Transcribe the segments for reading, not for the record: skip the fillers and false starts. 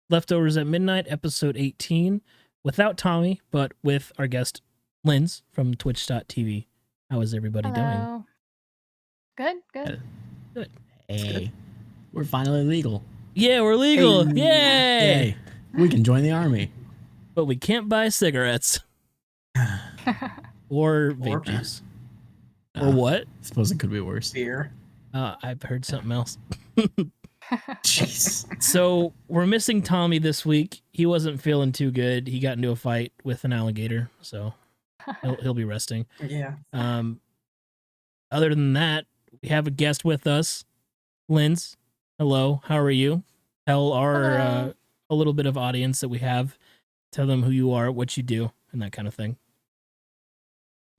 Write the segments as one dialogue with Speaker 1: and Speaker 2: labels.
Speaker 1: Leftovers at Midnight, episode 18, without Tommy, but with our guest Linz from twitch.tv. How is everybody doing?
Speaker 2: Hello. Good, good.
Speaker 1: Good.
Speaker 3: Hey, we're finally legal.
Speaker 1: Yeah, we're legal.
Speaker 3: Hey.
Speaker 1: Yay!
Speaker 3: Yay. We can join the army.
Speaker 1: But we can't buy cigarettes or vape juice. Or what?
Speaker 3: I suppose it could be worse.
Speaker 4: Beer.
Speaker 1: I've heard something else.
Speaker 3: Jeez.
Speaker 1: So we're missing Tommy this week. He wasn't feeling too good. He got into a fight with an alligator, so he'll be resting.
Speaker 4: Yeah.
Speaker 1: Other than that, we have a guest with us, Linz. Hello, how are you? Tell our a little bit of audience that we have. Tell them who you are, what you do, and that kind of thing.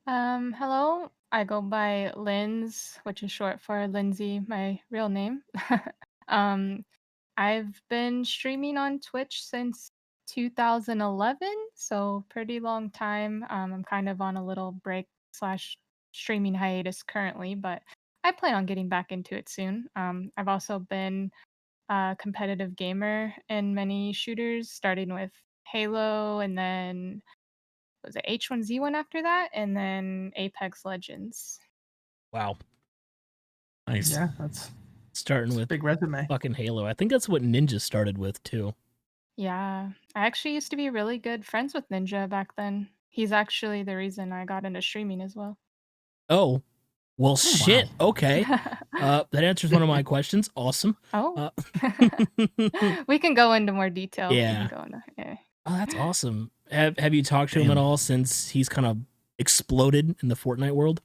Speaker 2: Hello. I go by Linz, which is short for Lindsay, my real name. I've been streaming on Twitch since 2011, so pretty long time. I'm kind of on a little break slash streaming hiatus currently, but I plan on getting back into it soon. I've also been a competitive gamer in many shooters, starting with Halo, and then was it H1Z1 after that, and then Apex Legends.
Speaker 1: Wow.
Speaker 3: Nice.
Speaker 4: Yeah, that's
Speaker 1: Starting
Speaker 4: a
Speaker 1: with
Speaker 4: big resume.
Speaker 1: fucking Halo. I think that's what Ninja started with, too.
Speaker 2: Yeah, I actually used to be really good friends with Ninja back then. He's actually the reason I got into streaming as well.
Speaker 1: Oh, well, shit.
Speaker 3: Wow.
Speaker 1: Okay. That answers one of my questions. Awesome.
Speaker 2: Oh, we can go into more detail.
Speaker 1: Yeah.
Speaker 2: Yeah.
Speaker 1: Oh, that's awesome. Have you talked to him at
Speaker 3: Damn.
Speaker 1: all since he's kind of exploded in the Fortnite world?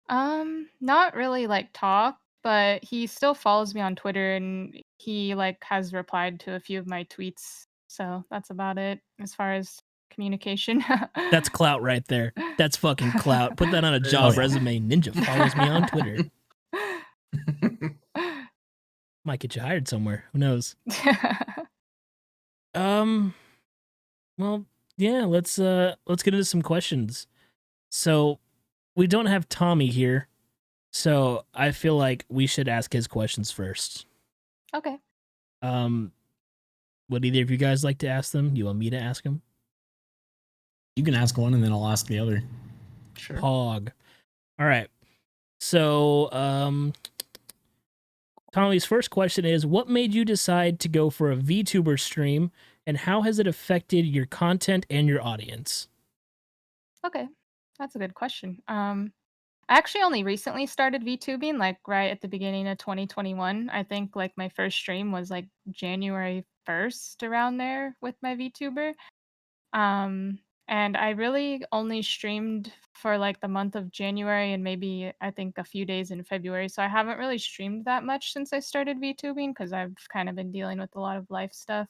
Speaker 2: Not really like talk, but he still follows me on Twitter and he like has replied to a few of my tweets. So that's about it as far as communication.
Speaker 1: That's clout right there. That's fucking clout. Put that on a job
Speaker 3: yeah.
Speaker 1: resume. Ninja follows me on Twitter. Might get you hired somewhere. Who knows? Well, yeah, let's get into some questions. So, we don't have Tommy here. So, I feel like we should ask his questions first.
Speaker 2: Okay.
Speaker 1: Would either of you guys like to ask them? You want me to ask them?
Speaker 3: You can ask one and then I'll ask the other.
Speaker 4: Sure.
Speaker 1: Hog. All right. So, Tommy's first question is, what made you decide to go for a VTuber stream, and how has it affected your content and your audience?
Speaker 2: Okay. That's a good question. I actually only recently started VTubing, like right at the beginning of 2021. I think like my first stream was like January 1st around there with my VTuber. And I really only streamed for like the month of January and maybe I think a few days in February. So I haven't really streamed that much since I started VTubing because I've kind of been dealing with a lot of life stuff.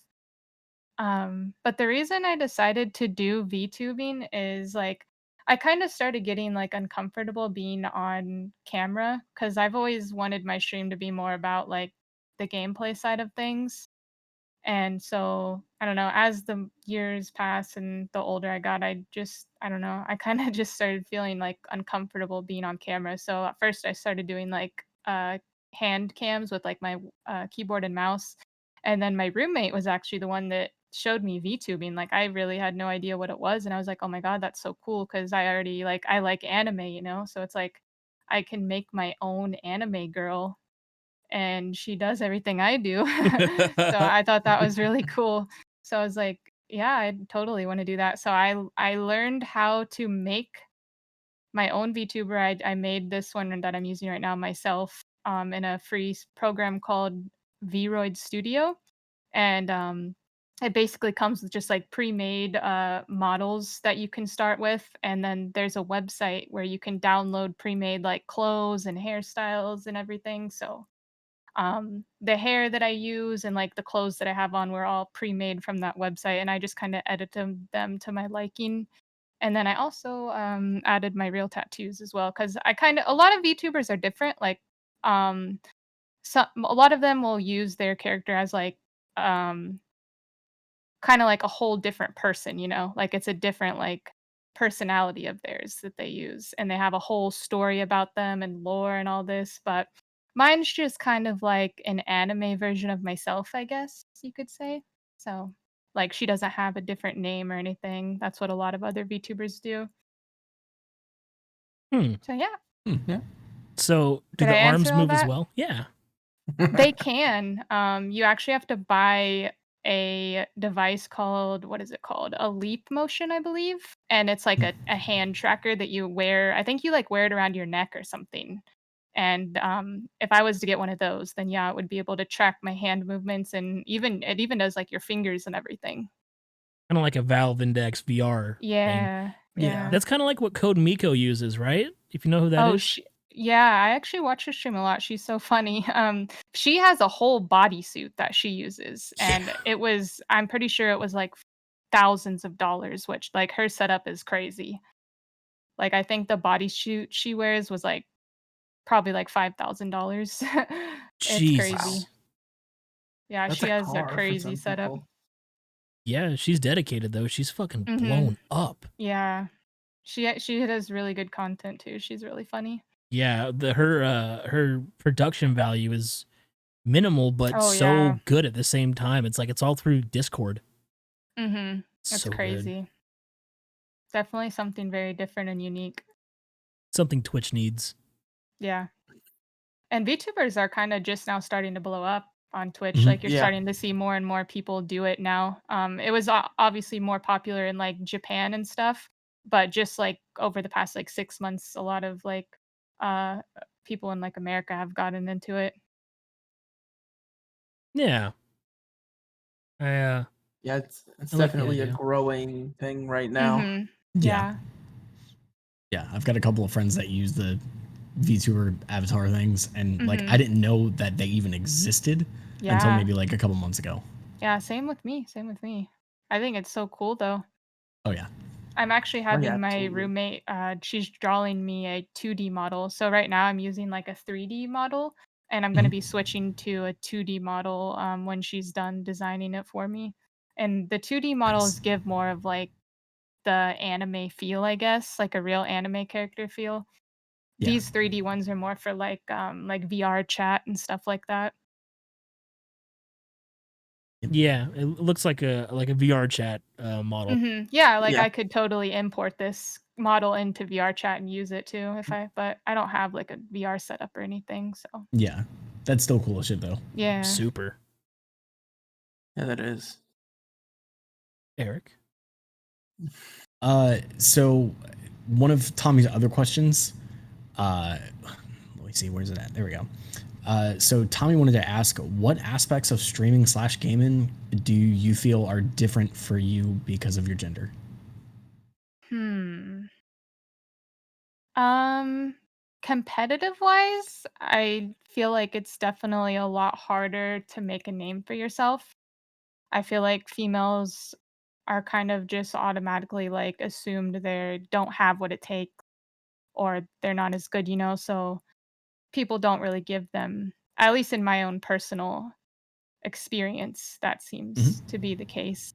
Speaker 2: But the reason I decided to do VTubing is like I kind of started getting like uncomfortable being on camera because I've always wanted my stream to be more about like the gameplay side of things. And so, I don't know, as the years pass and the older I got, I don't know, I kind of just started feeling like uncomfortable being on camera. So at first I started doing like hand cams with like my keyboard and mouse. And then my roommate was actually the one that showed me VTubing. Like I really had no idea what it was. And I was like, oh my God, that's so cool. Cause I like anime, you know? So it's like I can make my own anime girl and she does everything I do. So I thought that was really cool. So I was like, yeah, I totally want to do that. So I learned how to make my own VTuber. I made this one that I'm using right now myself in a free program called Vroid Studio. And it basically comes with just like pre-made models that you can start with, and then there's a website where you can download pre-made like clothes and hairstyles and everything. So the hair that I use and like the clothes that I have on were all pre-made from that website, and I just kind of edited them to my liking. And then I also added my real tattoos as well because I kind of a lot of VTubers are different. Like um, a lot of them will use their character as like um, kind of like a whole different person, you know, like it's a different like personality of theirs that they use, and they have a whole story about them and lore and all this. But mine's just kind of like an anime version of myself, I guess you could say. So, like, she doesn't have a different name or anything. That's what a lot of other VTubers do.
Speaker 1: Hmm.
Speaker 2: So, yeah.
Speaker 3: Yeah.
Speaker 1: So do
Speaker 2: Did I
Speaker 1: the
Speaker 2: answer
Speaker 1: arms
Speaker 2: all
Speaker 1: move as
Speaker 2: that?
Speaker 1: well? Yeah.
Speaker 2: They can. You actually have to buy a device called, what is it called? A Leap Motion, I believe. And it's like a hand tracker that you wear. I think you like wear it around your neck or something. And if I was to get one of those, then yeah, it would be able to track my hand movements, and even does like your fingers and everything.
Speaker 1: Kind of like a Valve Index VR thing.
Speaker 2: Yeah,
Speaker 3: Yeah.
Speaker 2: yeah.
Speaker 1: That's kind of like what Code Miko uses, right? If you know who that
Speaker 2: Oh,
Speaker 1: is.
Speaker 2: yeah, I actually watch her stream a lot, she's so funny. She has a whole bodysuit that she uses,
Speaker 1: Yeah.
Speaker 2: and I'm pretty sure it was, like, thousands of dollars, which, like, her setup is crazy. Like, I think the bodysuit she wears was, like, probably, like, $5,000. It's
Speaker 1: Jesus.
Speaker 2: crazy. Yeah,
Speaker 4: That's
Speaker 2: she
Speaker 4: a
Speaker 2: has a
Speaker 4: car for
Speaker 2: crazy
Speaker 4: some
Speaker 2: setup.
Speaker 4: people.
Speaker 1: Yeah, she's dedicated though. She's fucking
Speaker 2: Mhm.
Speaker 1: blown up.
Speaker 2: Yeah. She does really good content too, she's really funny.
Speaker 1: Yeah, her production value is minimal but
Speaker 2: Oh, yeah.
Speaker 1: so good at the same time. It's like it's all through Discord.
Speaker 2: Mhm. It's
Speaker 1: So good.
Speaker 2: crazy. Definitely something very different and unique.
Speaker 1: Something Twitch needs.
Speaker 2: Yeah. And VTubers are kinda just now starting to blow up on Twitch,
Speaker 3: Mhm.
Speaker 2: like, you're
Speaker 4: Yeah.
Speaker 2: starting to see more and more people do it now. It was obviously more popular in, like, Japan and stuff, but just, like, over the past, like, 6 months, a lot of, like, people in, like, America have gotten into it.
Speaker 1: Yeah.
Speaker 4: Yeah, it's
Speaker 1: I like the
Speaker 4: definitely a
Speaker 1: idea.
Speaker 4: growing thing right now.
Speaker 2: Mhm.
Speaker 3: Yeah.
Speaker 2: Yeah.
Speaker 3: Yeah. I've got a couple of friends that use the VTuber avatar things, and like I
Speaker 2: Mhm.
Speaker 3: didn't know that they even existed until
Speaker 2: Yeah.
Speaker 3: maybe like a couple months ago.
Speaker 2: Yeah, same with me, same with me. I think it's so cool, though.
Speaker 3: Oh yeah.
Speaker 2: I'm actually
Speaker 4: Oh yeah,
Speaker 2: having my
Speaker 4: absolutely.
Speaker 2: roommate, she's drawing me a 2D model. So right now I'm using like a 3D model, and I'm going to
Speaker 3: Mhm.
Speaker 2: be switching to a 2D model when she's done designing it for me. And the 2D models
Speaker 3: Nice.
Speaker 2: give more of like the anime feel, I guess, like a real anime character feel.
Speaker 3: Yeah.
Speaker 2: These 3D ones are more for like VR chat and stuff like that.
Speaker 1: Yeah, it looks like a VR chat model.
Speaker 2: Yeah, like
Speaker 4: Yeah.
Speaker 2: I could totally import this model into VR chat and use it too but I don't have like a VR setup or anything, so
Speaker 3: Yeah. That's still cool as shit though.
Speaker 2: yeah.
Speaker 1: Super.
Speaker 4: Yeah, that is.
Speaker 1: Eric.
Speaker 3: So one of Tommy's other questions, let me see, where's it at? There we go. So Tommy wanted to ask, what aspects of streaming / gaming do you feel are different for you because of your gender?
Speaker 2: Hmm. Um, Competitive wise, I feel like it's definitely a lot harder to make a name for yourself. I feel like females are kind of just automatically like assumed they don't have what it takes or they're not as good, so people don't really give them, at least in my own personal experience, that
Speaker 3: Mhm.
Speaker 2: seems to be the case.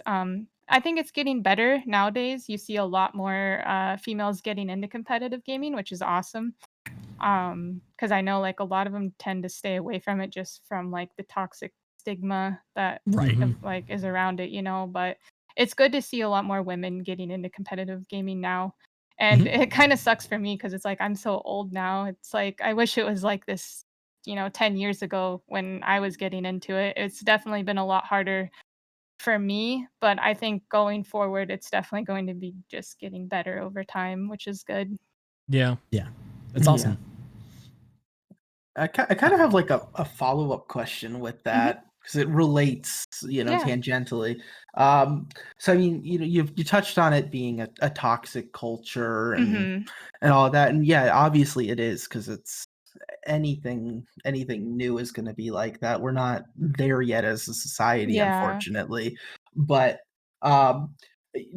Speaker 2: I think it's getting better nowadays. You see a lot more females getting into competitive gaming, which is awesome. Because I know like a lot of them tend to stay away from it just from like the toxic stigma that
Speaker 3: Right.
Speaker 1: Mhm.
Speaker 2: like is around it, but it's good to see a lot more women getting into competitive gaming now. And
Speaker 3: Mhm.
Speaker 2: it kind of sucks for me because it's like I'm so old now. It's like I wish it was like this, 10 years ago when I was getting into it. It's definitely been a lot harder for me, but I think going forward, it's definitely going to be just getting better over time, which is good.
Speaker 1: Yeah.
Speaker 3: Yeah. That's
Speaker 4: Yeah.
Speaker 3: awesome.
Speaker 4: I kind of have like a follow-up question with
Speaker 2: Hmm.
Speaker 4: that because it relates,
Speaker 2: Yeah.
Speaker 4: tangentially. So I mean, you touched on it being a toxic culture
Speaker 2: Hmm.
Speaker 4: and all of that, and yeah, obviously it is because it's anything new is going to be like that. We're not there yet as a society,
Speaker 2: Yeah.
Speaker 4: unfortunately. But um,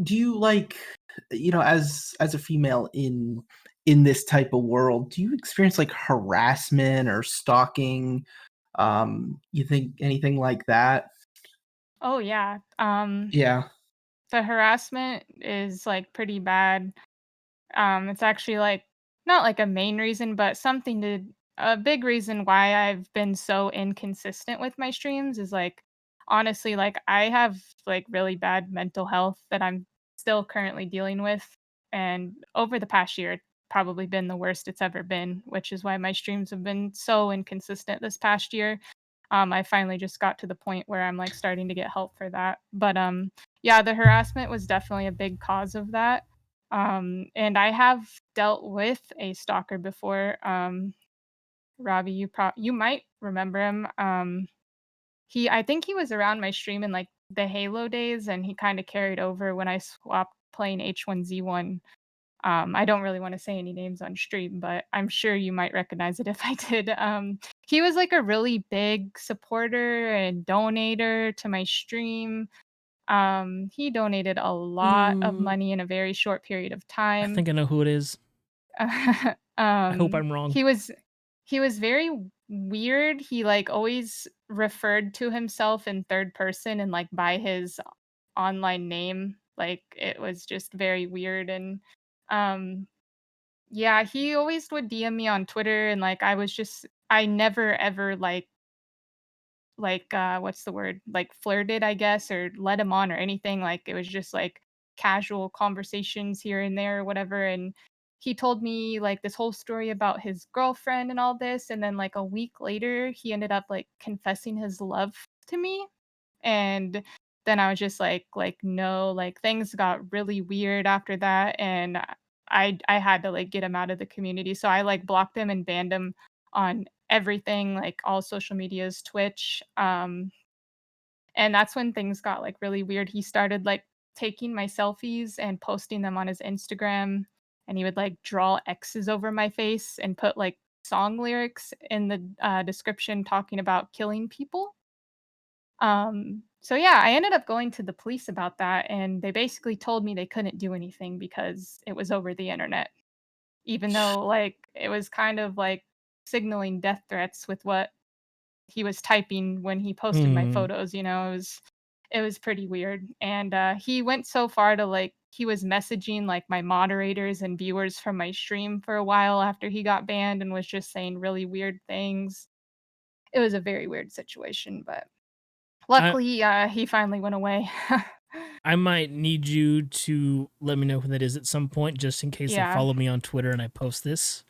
Speaker 4: do you like, as a female in this type of world, do you experience like harassment or stalking? You think anything like that?
Speaker 2: Oh, yeah.
Speaker 4: Yeah.
Speaker 2: The harassment is like pretty bad. It's actually like not like a main reason, but a big reason why I've been so inconsistent with my streams is like honestly, like, I have, like, really bad mental health that I'm still currently dealing with, and over the past year, it's probably been the worst it's ever been, which is why my streams have been so inconsistent this past year. I finally just got to the point where I'm, like, starting to get help for that, but, yeah, the harassment was definitely a big cause of that, and I have dealt with a stalker before. Robbie, you might remember him. I think he was around my stream in, like, the Halo days, and he kinda carried over when I swapped playing H1Z1. I don't really wanna say any names on stream, but I'm sure you might recognize it if I did. He was, like, a really big supporter and donator to my stream. He donated a lot of
Speaker 1: Ooh,
Speaker 2: money in a very short period of
Speaker 1: I
Speaker 2: time.
Speaker 1: think I know who it is. I hope I'm wrong.
Speaker 2: He was very weird. He, like, always referred to himself in third person and, like, by his online name. Like, it was just very weird, and, um, yeah, he always would DM me on Twitter, and, like, I never ever, what's the word? Like, flirted, I guess, or led him on or anything. Like, it was just, like, casual conversations here and there or whatever, and he told me, like, this whole story about his girlfriend and all this, and then, like, a week later, he ended up, like, confessing his love to me, and then I was just "No," like, things got really weird after that, and I had to, like, get him out of the community, so I, like, blocked him and banned him on everything, like, all social medias, Twitch, and that's when things got, like, really weird. He started, like, taking my selfies and posting them on his Instagram, and he would, like, draw X's over my face and put, like, song lyrics in the, description talking about killing people. So yeah, I ended up going to the police about that, and they basically told me they couldn't do anything because it was over the internet, even though, like, it was kind of, like, signaling death threats with what he was typing when he posted my
Speaker 1: Mm.
Speaker 2: photos, it was pretty weird, and, he went so far to, like, he was messaging, like, my moderators and viewers from my stream for a while after he got banned and was just saying really weird things. It was a very weird situation, but
Speaker 1: I
Speaker 2: luckily, he finally went away.
Speaker 1: I might need you to let me know who that is at some point, just in case they
Speaker 2: Yeah,
Speaker 1: follow me on Twitter and I post this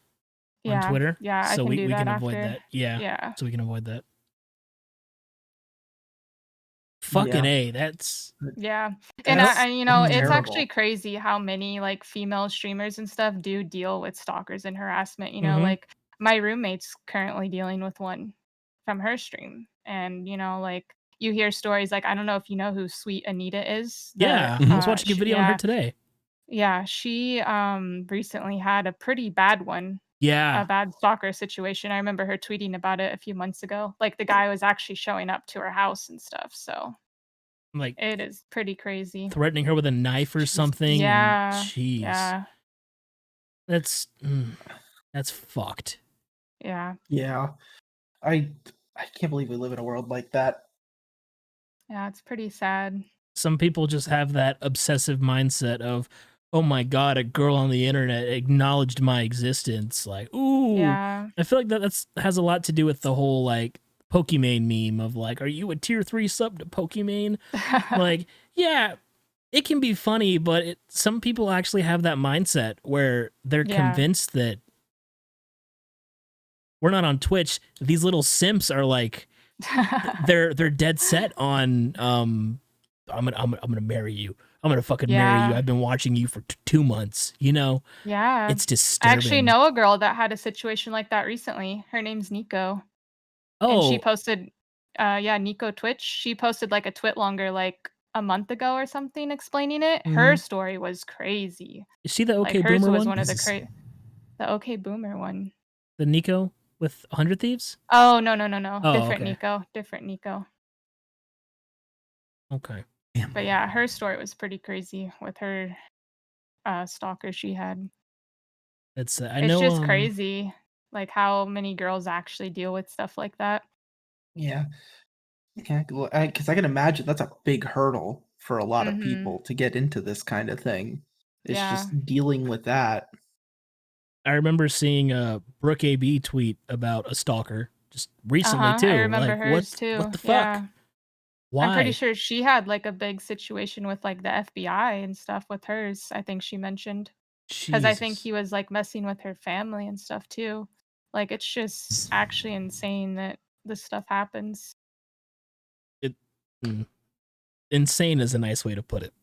Speaker 1: on
Speaker 2: yeah,
Speaker 1: Twitter,
Speaker 2: yeah, I
Speaker 1: so
Speaker 2: can do
Speaker 1: we
Speaker 2: that
Speaker 1: can avoid
Speaker 2: after.
Speaker 1: that. Yeah,
Speaker 2: Yeah.
Speaker 1: so we can avoid that. Fucking
Speaker 4: Yeah.
Speaker 1: A, that's
Speaker 2: Yeah, and
Speaker 4: That's
Speaker 1: mm,
Speaker 2: it's actually
Speaker 4: terrible.
Speaker 2: crazy how many, like, female streamers and stuff do deal with stalkers and harassment,
Speaker 1: mhm.
Speaker 2: like, my roommate's currently dealing with one from her stream, and, like, you hear stories, like, I don't know if you know who Sweet Anita is,
Speaker 1: Yeah, I was watching a video on her today.
Speaker 2: yeah, she, recently had a pretty bad one, a
Speaker 1: Yeah,
Speaker 2: bad stalker situation. I remember her tweeting about it a few months ago, like, the guy was actually showing up to her house and stuff, so
Speaker 1: like,
Speaker 2: it is pretty crazy.
Speaker 1: threatening her with a knife or
Speaker 4: Jesus.
Speaker 1: something, and
Speaker 2: Yeah,
Speaker 1: jeez,
Speaker 2: yeah,
Speaker 1: that's that's fucked.
Speaker 2: yeah,
Speaker 4: Yeah. I I can't believe we live in a world like that.
Speaker 2: yeah, it's pretty sad.
Speaker 1: Some people just have that obsessive mindset of, "Oh my god, a girl on the internet acknowledged my existence." Like, ooh,
Speaker 2: Yeah.
Speaker 1: I feel like that's has a lot to do with the whole like Pokimane meme of like, "Are you a tier 3 sub to Pokimane?" Like, yeah, it can be funny, but some people actually have that mindset where they're
Speaker 2: Yeah.
Speaker 1: convinced that we're not on Twitch. These little simps are like they're dead set on I'm gonna marry you. I'm gonna fucking marry you.
Speaker 2: Yeah,
Speaker 1: I've been watching you for 2 months.
Speaker 2: yeah.
Speaker 1: It's
Speaker 2: I actually
Speaker 1: disturbing.
Speaker 2: know a girl that had a situation like that recently. Her name's Nico, and she
Speaker 1: Oh,
Speaker 2: posted yeah, Nico Twitch. She posted, like, a twit longer, like, a month ago or something explaining it. Her
Speaker 1: mhm.
Speaker 2: story was crazy.
Speaker 1: Is she the
Speaker 2: Like,
Speaker 1: OK
Speaker 2: hers
Speaker 1: Boomer
Speaker 2: was
Speaker 1: one?
Speaker 2: one of
Speaker 3: Jesus.
Speaker 2: the OK Boomer one.
Speaker 1: The Nico with 100 Thieves?
Speaker 2: Oh, no, no, no, no.
Speaker 1: Oh,
Speaker 2: Different
Speaker 1: okay,
Speaker 2: Nico, different Nico.
Speaker 1: okay.
Speaker 3: Damn.
Speaker 2: But yeah, her story was pretty crazy with her, stalker she had.
Speaker 1: That's I
Speaker 2: It's
Speaker 1: know.
Speaker 2: just crazy, like, how many girls actually deal with stuff like that.
Speaker 4: Yeah. Okay. Well, because I can imagine that's a big hurdle for a lot of
Speaker 2: Mhm.
Speaker 4: people to get into this kind of thing. It's
Speaker 2: Yeah.
Speaker 4: just dealing with that.
Speaker 1: I remember seeing a Brooke AB tweet about a stalker just recently
Speaker 2: Uh-huh, I
Speaker 1: too.
Speaker 2: remember
Speaker 1: Like,
Speaker 2: hers
Speaker 1: what
Speaker 2: too.
Speaker 1: the fuck?
Speaker 2: Yeah. I'm pretty
Speaker 1: Why?
Speaker 2: sure she had, like, a big situation with, like, the FBI and stuff with hers, I think she mentioned. 'Cause I think
Speaker 1: Jesus.
Speaker 2: he was, like, messing with her family and stuff too. Like, it's just actually insane that this stuff happens.
Speaker 1: It mm, insane is a nice way to put it.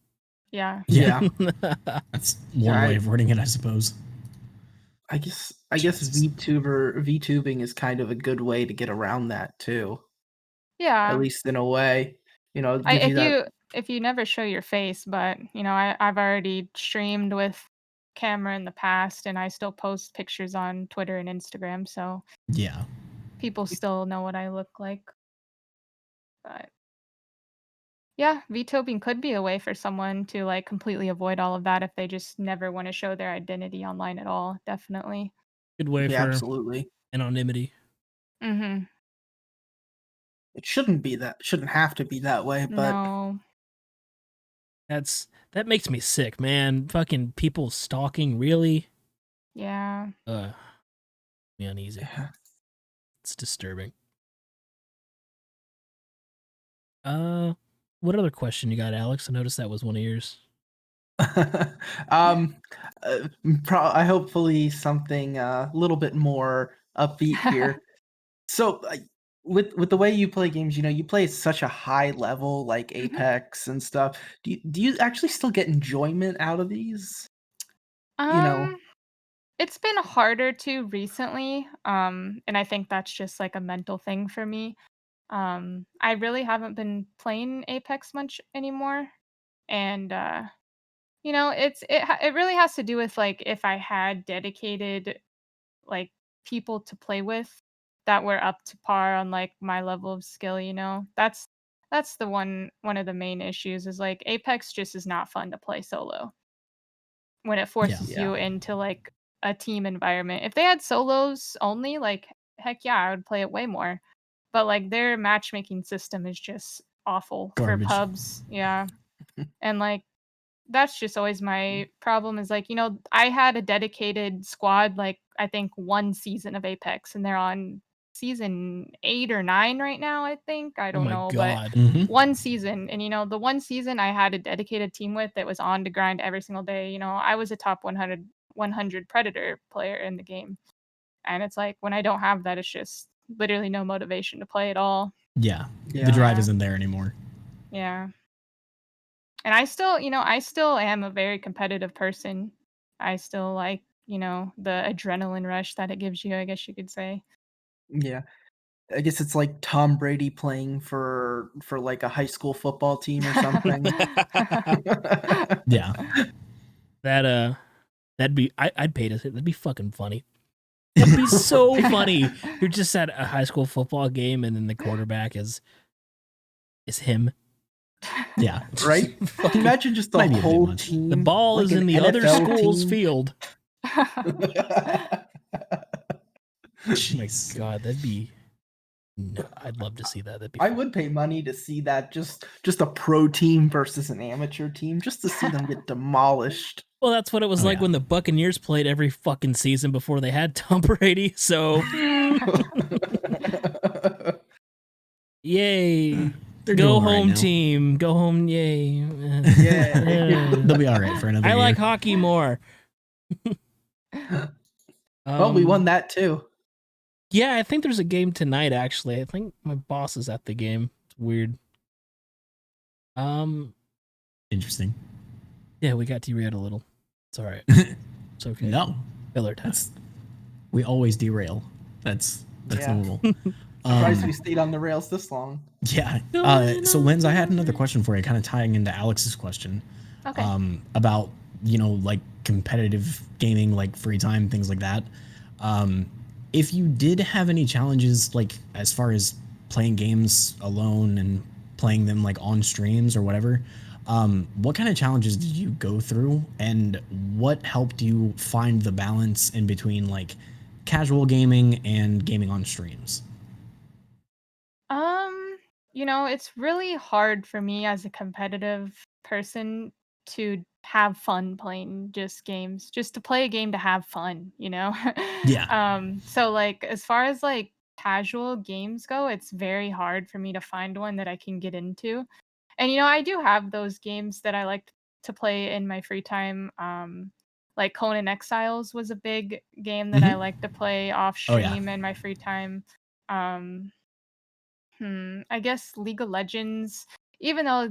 Speaker 2: Yeah.
Speaker 4: Yeah.
Speaker 3: That's
Speaker 4: Yeah,
Speaker 3: one way of wording it, I suppose.
Speaker 4: I guess
Speaker 3: Jesus.
Speaker 4: VTubing is kind of a good way to get around that too. At
Speaker 2: Yeah.
Speaker 4: least in a way. It
Speaker 2: I
Speaker 4: gives you that.
Speaker 2: if you never show your face, but, I've already streamed with camera in the past, and I still post pictures on Twitter and Instagram, so
Speaker 3: Yeah.
Speaker 2: people still know what I look like. But yeah, VTubing could be a way for someone to, like, completely avoid all of that if they just never wanna show their identity online at all, definitely.
Speaker 1: Good way
Speaker 4: Yeah,
Speaker 1: for
Speaker 4: absolutely.
Speaker 1: anonymity.
Speaker 2: Mhm.
Speaker 4: It shouldn't have to be that way, but
Speaker 2: No.
Speaker 1: That makes me sick, man. Fucking people stalking, really?
Speaker 2: Yeah.
Speaker 1: Me uneasy.
Speaker 4: yeah.
Speaker 1: It's disturbing. Uh, what other question you got, Alex? I noticed that was one of yours.
Speaker 4: um I hopefully something a little bit more upbeat here. So, with the way you play games, you play at such a high level, like
Speaker 2: Mhm.
Speaker 4: Apex and stuff. Do you actually still get enjoyment out of these? You know?
Speaker 2: Um, it's been harder to recently, and I think that's just, like, a mental thing for me. I really haven't been playing Apex much anymore, and, it really has to do with, like, if I had dedicated, like, people to play with that were up to par on, like, my level of skill, you know? That's the one of the main issues is, like, Apex just is not fun to play solo when it
Speaker 3: Yeah.
Speaker 2: forces
Speaker 4: Yeah.
Speaker 2: you into, like, a team environment. If they had solos only, like, heck yeah, I would play it way more. But, like, their matchmaking system is just awful for
Speaker 3: Garbage.
Speaker 2: pubs, yeah, and, like, that's just always my problem is, like, I had a dedicated squad, like, I think 1 season of Apex, and they're on season 8 or 9 right now, I think, I
Speaker 1: Oh
Speaker 2: don't
Speaker 1: my
Speaker 2: know, but
Speaker 1: god.
Speaker 3: Hmm.
Speaker 2: 1 season, and, the 1 season I had a dedicated team with that was on to grind every single day, I was a top 100 Predator player in the game, and it's like, when I don't have that, it's just literally no motivation to play at all.
Speaker 3: Yeah. The
Speaker 4: Yeah.
Speaker 3: drive
Speaker 2: Yeah,
Speaker 3: isn't there anymore.
Speaker 2: yeah. And I still am a very competitive person. I still like, the adrenaline rush that it gives you, I guess you could say.
Speaker 4: Yeah. I guess it's like Tom Brady playing for like a high school football team or something.
Speaker 3: Yeah.
Speaker 1: That that'd be I'd pay to see. That'd be fucking funny. That'd be so funny. You're just at a high school football game and then the quarterback is him.
Speaker 3: Yeah.
Speaker 4: Right?
Speaker 1: Fucking,
Speaker 4: Imagine just the
Speaker 3: Might be a bit
Speaker 4: whole
Speaker 3: much.
Speaker 1: the
Speaker 4: team,
Speaker 1: ball
Speaker 4: like
Speaker 1: is
Speaker 4: an
Speaker 1: in the other
Speaker 4: NFL
Speaker 1: school's
Speaker 4: team.
Speaker 1: field. My
Speaker 3: Jeez.
Speaker 1: god, that'd be no, I'd love to see that. That'd be
Speaker 4: I
Speaker 1: fun.
Speaker 4: would pay money to see that, just a pro team versus an amateur team, just to see them get demolished.
Speaker 1: Well, that's what it was
Speaker 3: Oh,
Speaker 1: like
Speaker 3: yeah.
Speaker 1: when the Buccaneers played every fucking season before they had Tom Brady. So, yay.
Speaker 3: They're
Speaker 1: Go
Speaker 3: doing all right
Speaker 1: home
Speaker 3: now.
Speaker 1: team. Go home, yay.
Speaker 4: Yeah.
Speaker 3: They'll be all right for another
Speaker 1: I
Speaker 3: year.
Speaker 1: like hockey more.
Speaker 4: Well, we won that too.
Speaker 1: Yeah, I think there's a game tonight actually. I think my boss is at the game. It's weird.
Speaker 3: Interesting.
Speaker 1: Yeah, we got derailed a little. It's all right. It's okay.
Speaker 3: No,
Speaker 1: Filler time.
Speaker 3: we always derail. That's
Speaker 4: Yeah.
Speaker 3: normal.
Speaker 4: Surprised we stayed on the rails this long.
Speaker 3: Yeah.
Speaker 1: Going
Speaker 3: So
Speaker 1: on
Speaker 3: Linz, I had another
Speaker 1: forever.
Speaker 3: question for you, kind of tying into Alex's question.
Speaker 2: Okay.
Speaker 3: About, like competitive gaming, like free time, things like that. If you did have any challenges, like as far as playing games alone and playing them like on streams or whatever, what kind of challenges did you go through, and what helped you find the balance in between like casual gaming and gaming on streams?
Speaker 2: Um, it's really hard for me as a competitive person to have fun playing just games, just to play a game to have fun, you know?
Speaker 3: Yeah.
Speaker 2: So like as far as like casual games go, it's very hard for me to find one that I can get into. And I do have those games that I like to play in my free time. Like Conan Exiles was a big game that I
Speaker 3: Mhm.
Speaker 2: like to play off
Speaker 3: Oh yeah.
Speaker 2: stream in my free time. Um, I guess League of Legends, even though,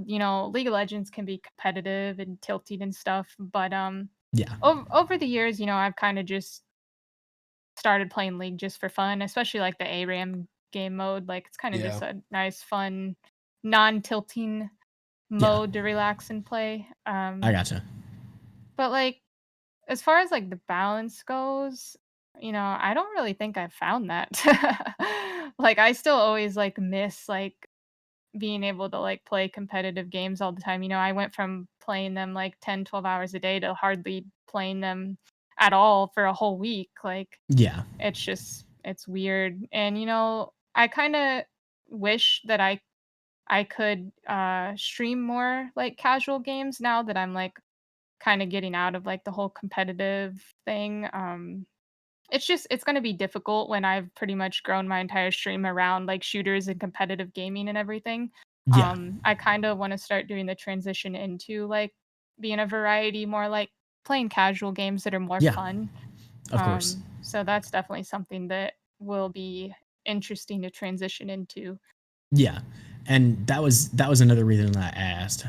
Speaker 2: League of Legends can be competitive and tilted and stuff, but
Speaker 3: Yeah.
Speaker 2: over the years, I've kind of just started playing League just for fun, especially like the ARAM game mode. Like it's kind of
Speaker 1: Yeah.
Speaker 2: just a nice, fun, non-tilting
Speaker 3: Yeah.
Speaker 2: mode to relax and play.
Speaker 3: I gotcha.
Speaker 2: But like as far as like the balance goes, I don't really think I've found that. Like I still always like miss like being able to like play competitive games all the time. I went from playing them like 10, 12 hours a day to hardly playing them at all for a whole week. Like
Speaker 3: Yeah.
Speaker 2: it's weird. And I kind of wish that I could stream more like casual games now that I'm like kind of getting out of like the whole competitive thing. It's going to be difficult when I've pretty much grown my entire stream around like shooters and competitive gaming and everything.
Speaker 3: Yeah.
Speaker 2: I kind of want to start doing the transition into like being a variety, more like playing casual games that are more
Speaker 3: Yeah.
Speaker 2: fun.
Speaker 3: Of course.
Speaker 2: So that's definitely something that will be interesting to transition into.
Speaker 3: Yeah, and that was another reason that I asked,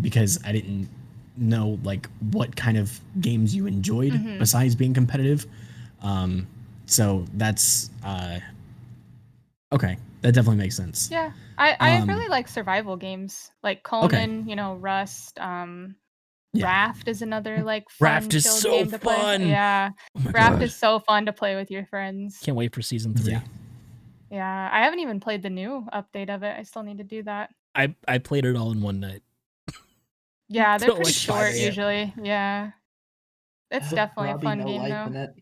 Speaker 3: because I didn't know like what kind of games you enjoyed
Speaker 2: hmm
Speaker 3: besides being competitive. So that's okay. That definitely makes sense.
Speaker 2: Yeah, I
Speaker 3: Um,
Speaker 2: really like survival games like
Speaker 3: okay.
Speaker 2: Conan, Rust.
Speaker 3: Yeah.
Speaker 2: Raft is another like
Speaker 1: Raft
Speaker 2: fun
Speaker 1: is
Speaker 2: chilled
Speaker 1: so
Speaker 2: game to play.
Speaker 1: fun.
Speaker 2: Yeah,
Speaker 3: Oh my
Speaker 2: Raft
Speaker 3: god.
Speaker 2: is so fun to play with your friends.
Speaker 1: Can't wait for season 3.
Speaker 3: Yeah.
Speaker 2: Yeah, I haven't even played the new update of it. I still need to do that.
Speaker 1: I played it all in one night.
Speaker 2: Yeah, they're
Speaker 1: Till
Speaker 2: pretty
Speaker 1: like 5
Speaker 2: short
Speaker 1: a.m.
Speaker 2: usually. Yeah, it's definitely a
Speaker 4: Probably
Speaker 2: fun
Speaker 4: no
Speaker 2: game
Speaker 4: life
Speaker 2: though.
Speaker 4: in it.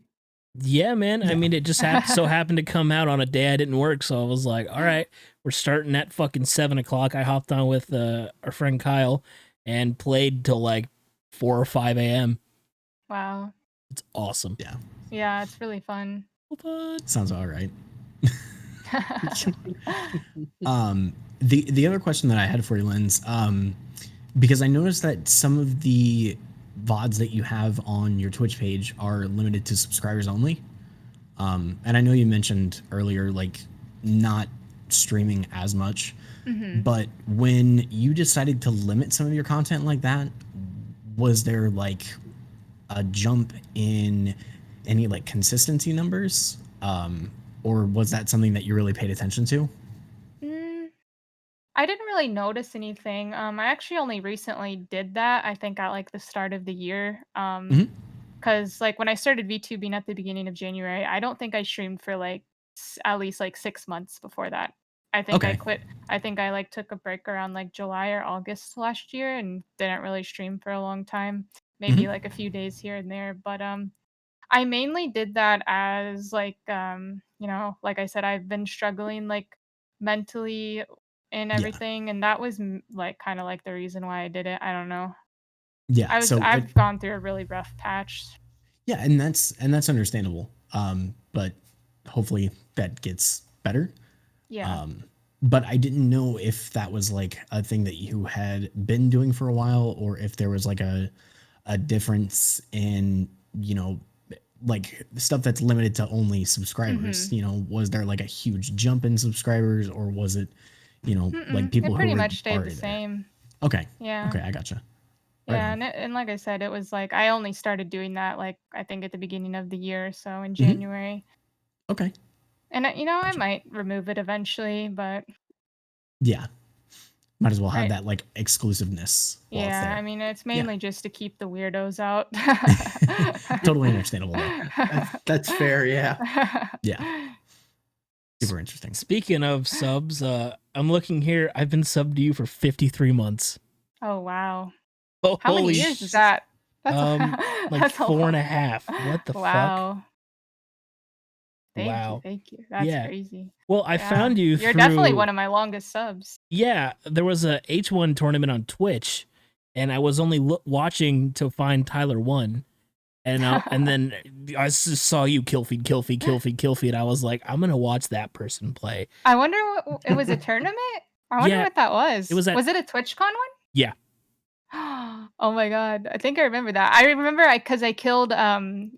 Speaker 1: Yeah, man. I
Speaker 3: Yeah.
Speaker 1: mean, it just so happened to come out on a day I didn't work, so I was like, "All right, we're starting at fucking 7 o'clock." I hopped on with our friend Kyle and played till like 4 or 5 a.m.
Speaker 2: Wow.
Speaker 1: It's awesome.
Speaker 3: Yeah.
Speaker 2: Yeah, it's really fun.
Speaker 1: Fun.
Speaker 3: Sounds all right. The other question that I had for you, Linz, because I noticed that some of the VODs that you have on your Twitch page are limited to subscribers only. And I know you mentioned earlier, like not streaming as much,
Speaker 2: hmm
Speaker 3: but when you decided to limit some of your content like that, was there like a jump in any like consistency numbers? Or was that something that you really paid attention to?
Speaker 2: Mm, I didn't really notice anything. I actually only recently did that. I think at like the start of the year.
Speaker 3: Mhm.
Speaker 2: Because like when I started VTubing at the beginning of January, I don't think I streamed for like at least like 6 months before that. I think I
Speaker 3: Okay.
Speaker 2: quit. I think I like took a break around like July or August last year and didn't really stream for a long time. Maybe
Speaker 3: Mhm.
Speaker 2: like a few days here and there, but I mainly did that as like like I said, I've been struggling like mentally and
Speaker 3: Yeah.
Speaker 2: everything, and that was like kind of like the reason why I did it. I don't know.
Speaker 3: Yeah. So
Speaker 2: I've gone through a really rough patch.
Speaker 3: yeah, and that's understandable. But hopefully that gets better.
Speaker 2: Yeah.
Speaker 3: Um, but I didn't know if that was like a thing that you had been doing for a while, or if there was like a difference in, like stuff that's limited to only subscribers.
Speaker 2: Mhm.
Speaker 3: Was there like a huge jump in subscribers, or was it, like
Speaker 2: Mm-mm. It
Speaker 3: people who
Speaker 2: pretty
Speaker 3: were
Speaker 2: much stayed the
Speaker 3: already there?
Speaker 2: same.
Speaker 3: Okay.
Speaker 2: Yeah.
Speaker 3: Okay, I gotcha. Right
Speaker 2: Yeah,
Speaker 3: on.
Speaker 2: and like I said, it was like I only started doing that like I think at the beginning of the year, or so in
Speaker 3: Hmm.
Speaker 2: January.
Speaker 3: Okay.
Speaker 2: And I
Speaker 3: Gotcha.
Speaker 2: might remove it eventually, but
Speaker 3: Yeah. Might as well have
Speaker 2: right.
Speaker 3: that like exclusiveness while it's
Speaker 2: Yeah, I
Speaker 3: there.
Speaker 2: mean, it's
Speaker 3: Yeah.
Speaker 2: mainly just to keep the weirdos out.
Speaker 3: Totally understandable though.
Speaker 4: That's fair. Yeah.
Speaker 3: Yeah. Super interesting.
Speaker 1: Speaking of subs, I'm looking here. I've been subbed to you for 53 months.
Speaker 2: Oh, wow.
Speaker 1: Oh,
Speaker 2: How many
Speaker 1: holy
Speaker 2: years is that? That's
Speaker 1: like
Speaker 2: that's a
Speaker 1: 4.5.
Speaker 2: lot.
Speaker 1: What the fuck?
Speaker 2: Wow. Thank you,
Speaker 1: Wow.
Speaker 2: thank you. That's
Speaker 1: Yeah.
Speaker 2: crazy.
Speaker 1: Well, I
Speaker 2: Yeah.
Speaker 1: found you
Speaker 2: You're definitely
Speaker 1: through.
Speaker 2: one of my longest subs.
Speaker 1: Yeah, there was a H1 tournament on Twitch, and I was only watching to find Tyler won, and then I just saw you kill feed. I was like, I'm gonna watch that person play.
Speaker 2: I wonder what it was a tournament? I wonder
Speaker 1: Yeah,
Speaker 2: what that was.
Speaker 1: it was
Speaker 2: Was it a TwitchCon one?
Speaker 1: Yeah.
Speaker 2: Oh my god. I think I remember that. I remember because I killed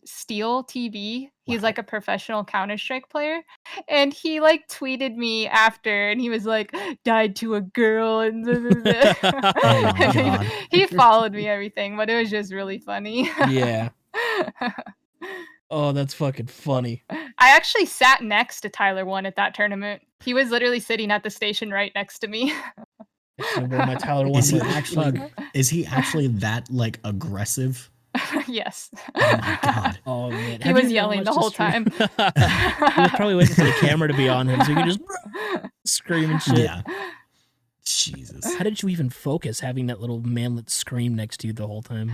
Speaker 2: Steel TV. He's
Speaker 3: Wow.
Speaker 2: like a professional Counter-Strike player. And he like tweeted me after and he was like, died to a girl and
Speaker 3: Oh my
Speaker 2: and
Speaker 3: God.
Speaker 2: he followed me everything, but it was just really funny.
Speaker 1: Yeah. Oh, that's fucking funny.
Speaker 2: I actually sat next to Tyler 1 at that tournament. He was literally sitting at the station right next to me.
Speaker 1: I should have worn my Tyler one.
Speaker 3: Is he
Speaker 1: merch.
Speaker 3: actually
Speaker 1: Fuck.
Speaker 3: is he actually that like aggressive?
Speaker 2: Yes.
Speaker 3: Oh my God.
Speaker 1: Oh man,
Speaker 2: He
Speaker 1: Have
Speaker 2: was
Speaker 1: you
Speaker 2: yelling the
Speaker 1: watched
Speaker 2: whole
Speaker 1: stream?
Speaker 2: time.
Speaker 1: He was probably waiting for the camera to be on him so he could just scream and shit.
Speaker 3: Yeah. Jesus.
Speaker 1: How did you even focus having that little manlet scream next to you the whole time?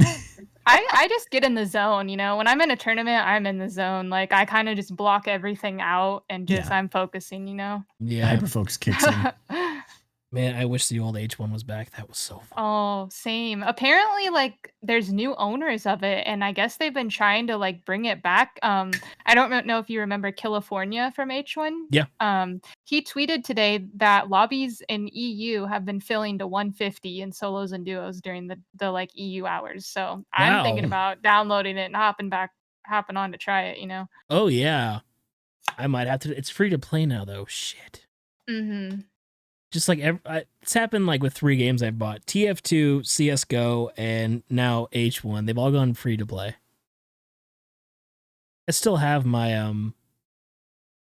Speaker 2: I just get in the zone, you know. When I'm in a tournament, I'm in the zone. Like I kind of just block everything out and just
Speaker 3: Yeah.
Speaker 2: I'm focusing, you know.
Speaker 1: Yeah,
Speaker 3: Hyperfocus kicks in.
Speaker 1: man, I wish the old H1 was back. That was so fun.
Speaker 2: Oh, same. Apparently, like there's new owners of it, and I guess they've been trying to like bring it back. I don't know if you remember California from H1.
Speaker 1: Yeah.
Speaker 2: He tweeted today that lobbies in EU have been filling to 150 in solos and duos during the like EU hours. So I'm thinking
Speaker 1: Wow.
Speaker 2: about downloading it and hopping on to try it. You know.
Speaker 1: Oh yeah, I might have to. It's free to play now though. Shit.
Speaker 2: Mm-hmm.
Speaker 1: Just like it's happened like with 3 games I've bought: TF2, CS:GO, and now H1. They've all gone free to play. I still have my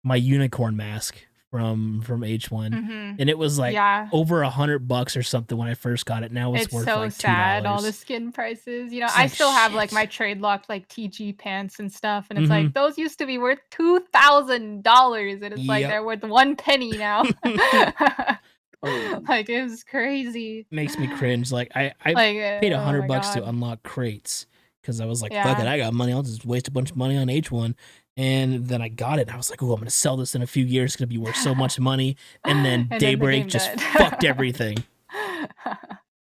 Speaker 1: my unicorn mask from H1,
Speaker 2: Mm-hmm.
Speaker 1: and it was like
Speaker 2: Yeah.
Speaker 1: over $100 or something when I first got it. Now it's
Speaker 2: It's
Speaker 1: worth
Speaker 2: so
Speaker 1: like $2.
Speaker 2: sad, all the skin prices. You know,
Speaker 1: It's
Speaker 2: I
Speaker 1: like,
Speaker 2: still have like
Speaker 1: shit.
Speaker 2: my trade locked like TG pants and stuff, and it's
Speaker 1: Mhm.
Speaker 2: like those used to be worth $2,000, and it's like
Speaker 1: Yep.
Speaker 2: they're worth 1 penny now.
Speaker 4: Oh.
Speaker 2: Like it was crazy.
Speaker 1: Makes me cringe. Like I
Speaker 2: Like
Speaker 1: paid
Speaker 2: oh my
Speaker 1: $100 to
Speaker 2: God.
Speaker 1: unlock crates because I was like, fuck it,
Speaker 2: Yeah.
Speaker 1: I got money. I'll just waste a bunch of money on H1. And then I got it. And I was like, oh, I'm gonna sell this in a few years. It's gonna be worth so much money. And then
Speaker 2: And then the
Speaker 1: Daybreak
Speaker 2: game
Speaker 1: just
Speaker 2: died.
Speaker 1: fucked everything.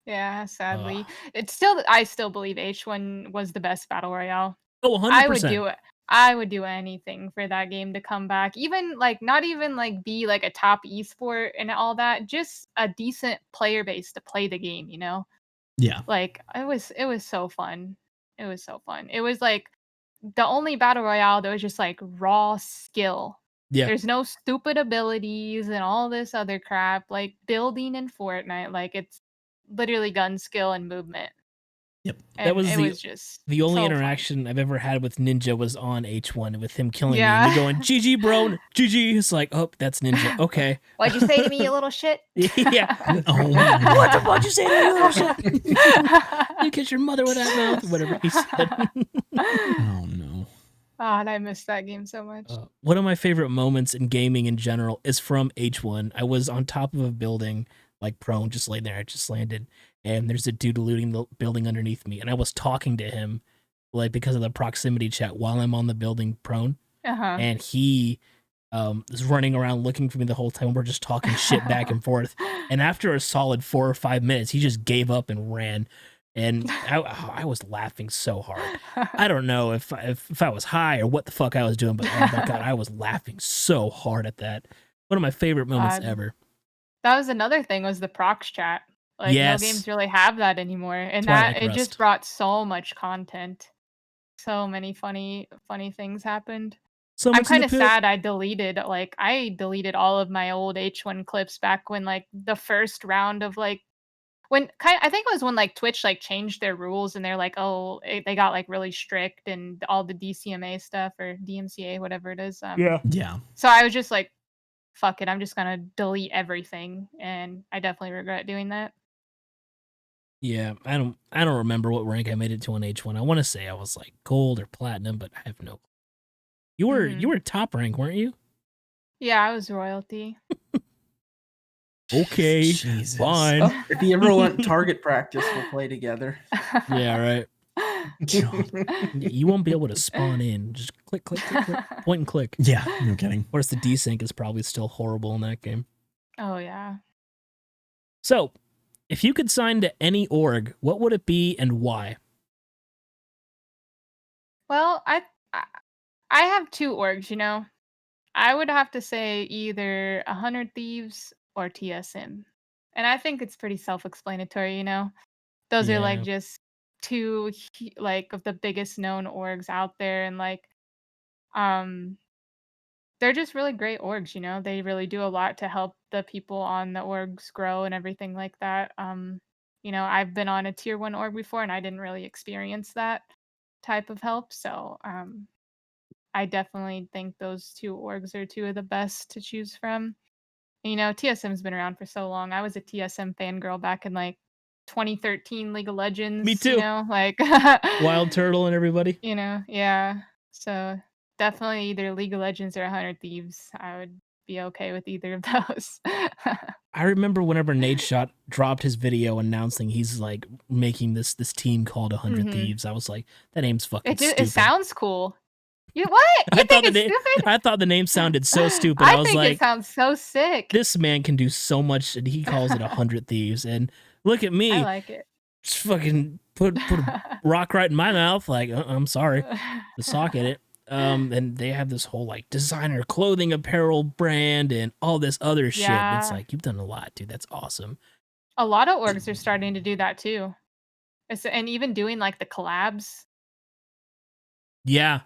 Speaker 2: Yeah, sadly.
Speaker 1: Ugh.
Speaker 2: It's still I still believe H1 was the best battle royale.
Speaker 1: Oh, 100%.
Speaker 2: I would do it. I would do anything for that game to come back. Even like not even like be like a top esport and all that, just a decent player base to play the game, you know?
Speaker 3: Yeah.
Speaker 2: Like it was so fun. It was so fun. It was like the only battle royale that was just like raw skill.
Speaker 1: Yeah.
Speaker 2: There's no stupid abilities and all this other crap like building in Fortnite. Like it's literally gun skill and movement.
Speaker 3: Yep.
Speaker 2: And
Speaker 1: That was
Speaker 2: it
Speaker 1: the-
Speaker 2: was just
Speaker 1: The only
Speaker 2: so fun.
Speaker 1: interaction I've ever had with Ninja was on H1 with him killing me
Speaker 2: Yeah.
Speaker 1: and me going, GG, bro, GG. It's like, oh, that's Ninja. Okay.
Speaker 2: What'd you say to me, you little shit?
Speaker 1: Yeah.
Speaker 3: Oh my God.
Speaker 1: What the fuck you say to me, little shit? You kiss your mother with that mouth, whatever he said.
Speaker 3: Oh no.
Speaker 2: God, I missed that game so much.
Speaker 1: One of my favorite moments in gaming in general is from H1. I was on top of a building, like prone, just laying there. I just landed, and there's a dude looting the building underneath me, and I was talking to him, like because of the proximity chat while I'm on the building prone,
Speaker 2: Uh-huh.
Speaker 1: and he was running around looking for me the whole time. We're just talking shit back and forth, and after a solid 4 or 5 minutes, he just gave up and ran. And I was laughing so hard. I don't know if I was high or what the fuck I was doing, but oh my God, I was laughing so hard at that. One of my favorite moments
Speaker 2: God.
Speaker 1: ever.
Speaker 2: That was another thing was the prox chat. Like
Speaker 1: Yes.
Speaker 2: no games really have that anymore. And
Speaker 1: Twilight
Speaker 2: that it
Speaker 1: Rust.
Speaker 2: just brought so much content. So many funny things happened.
Speaker 1: So
Speaker 2: I'm
Speaker 1: much in
Speaker 2: kind
Speaker 1: the
Speaker 2: of
Speaker 1: pit.
Speaker 2: sad I deleted all of my old H1 clips back when like the first round of like I think it was when like Twitch like changed their rules and they're like, oh, they got like really strict and all the DCMA stuff or DMCA, whatever it is.
Speaker 3: Yeah.
Speaker 2: So I was just like, fuck it, I'm just gonna delete everything, and I definitely regret doing that.
Speaker 1: Yeah, I don't remember what rank I made it to on H1. I want to say I was like gold or platinum, but I have no. You were top rank, weren't you?
Speaker 2: Yeah, I was royalty.
Speaker 1: Okay,
Speaker 3: Jesus.
Speaker 1: fine.
Speaker 4: Well, if you ever want target practice, we'll play together.
Speaker 1: Yeah, right. You won't be able to spawn in. Just click, click, click, click, point and click.
Speaker 3: Yeah, no kidding.
Speaker 1: Of course, the desync is probably still horrible in that game.
Speaker 2: Oh yeah.
Speaker 1: So, if you could sign to any org, what would it be and why?
Speaker 2: Well, I I have 2 orgs, you know? I would have to say either 100 Thieves or TSM. And I think it's pretty self-explanatory, you know? Those are, like,
Speaker 1: Yeah.
Speaker 2: just 2 like, of the biggest known orgs out there, and, like, um, they're just really great orgs, you know? They really do a lot to help the people on the orgs grow and everything like that. You know, I've been on a tier 1 org before, and I didn't really experience that type of help, so, I definitely think those 2 orgs are 2 of the best to choose from. You know, TSM's been around for so long. I was a TSM fangirl back in, like, 2013 League of
Speaker 1: Me
Speaker 2: Legends, you
Speaker 1: too.
Speaker 2: know, like
Speaker 1: Wild Turtle and everybody.
Speaker 2: you know, yeah. So, definitely either League of Legends or 100 Thieves. I would be okay with either of those.
Speaker 1: I remember whenever Nate Shot dropped his video announcing he's like making this team called 100
Speaker 2: Mhm.
Speaker 1: Thieves. I was like, that name's fucking
Speaker 2: It
Speaker 1: stupid.
Speaker 2: sounds cool. You what? You
Speaker 1: I
Speaker 2: think
Speaker 1: thought the
Speaker 2: it's
Speaker 1: name
Speaker 2: stupid?
Speaker 1: I thought the name sounded so stupid.
Speaker 2: I
Speaker 1: I was
Speaker 2: think it
Speaker 1: like,
Speaker 2: sounds so sick.
Speaker 1: this man can do so much and he calls it 100 Thieves. And look at
Speaker 2: I
Speaker 1: me,
Speaker 2: like it.
Speaker 1: just fucking put a rock right in my mouth. Like, I'm sorry, the sock in it. And they have this whole like designer clothing apparel brand and all this other shit. And it's
Speaker 2: Yeah.
Speaker 1: like, you've done a lot, dude. That's awesome.
Speaker 2: A lot of orgs are starting to do that too. And even doing, like, the collabs.
Speaker 1: Yeah.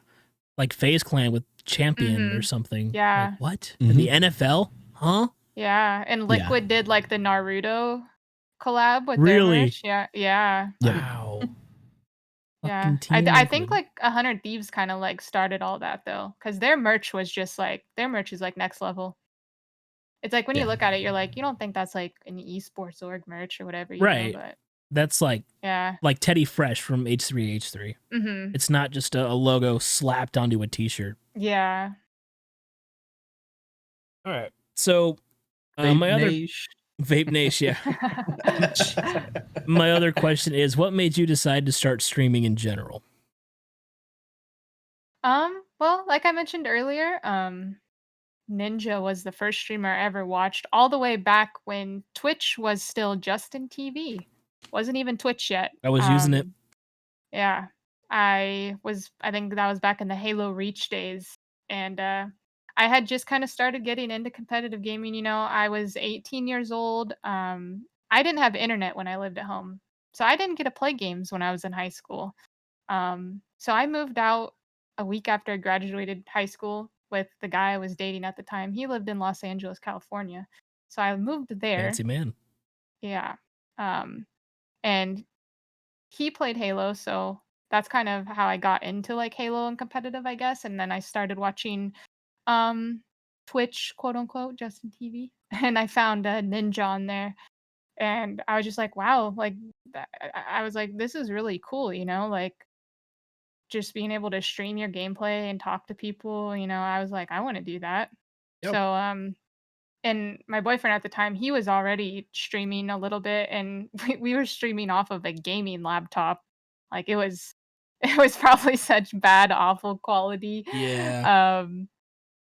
Speaker 1: Like FaZe Clan with Champion or
Speaker 2: Mhm.
Speaker 1: something. Like,
Speaker 2: Yeah.
Speaker 1: what? In the NFL? Huh?
Speaker 2: Yeah, and
Speaker 3: Yeah.
Speaker 2: Liquid did, like, the Naruto collab with their
Speaker 1: Really?
Speaker 2: merch. Yeah, yeah.
Speaker 3: Yep.
Speaker 1: Wow.
Speaker 2: Yeah.
Speaker 1: Fucking Team
Speaker 2: I think,
Speaker 1: Liquid.
Speaker 2: like, 100 Thieves kinda, like, started all that though, because their merch was just, like their merch is, like, next level. It's like when you
Speaker 3: Yeah.
Speaker 2: look at it, you're like, "You don't think that's, like, an esports org merch or whatever," you know,
Speaker 1: Right.
Speaker 2: but
Speaker 1: That's like
Speaker 2: yeah.
Speaker 1: Teddy Fresh from H3H3.
Speaker 2: Mhm.
Speaker 1: It's not just a logo slapped onto a t-shirt.
Speaker 2: Yeah.
Speaker 1: All right. So,
Speaker 4: Vape
Speaker 1: my other
Speaker 4: Nation.
Speaker 1: Vape Nation, yeah. My other question is, what made you decide to start streaming in general?
Speaker 2: Well, like I mentioned earlier, Ninja was the first streamer I ever watched all the way back when Twitch was still Justin TV. Wasn't even Twitch yet.
Speaker 1: I was using it.
Speaker 2: Yeah. I think that was back in the Halo Reach days. And I had just kind of started getting into competitive gaming, you know. I was 18 years old. I didn't have internet when I lived at home. So I didn't get to play games when I was in high school. So I moved out a week after I graduated high school with the guy I was dating at the time. He lived in Los Angeles, California. So I moved there.
Speaker 1: Fancy man.
Speaker 2: Yeah. Um, and he played Halo, so that's kind of how I got into like Halo and competitive, I guess. And then I started watching um Twitch, quote unquote, Justin TV. And I found a Ninja on there. And I was just like, wow, like I was like, this is really cool, you know, like just being able to stream your gameplay and talk to people, you know, I was like, I want to do that.
Speaker 1: Yep.
Speaker 2: So, and my boyfriend at the time, he was already streaming a little bit, and we were streaming off of a gaming laptop. Like it was probably such bad, awful quality.
Speaker 1: Yeah.
Speaker 2: Um,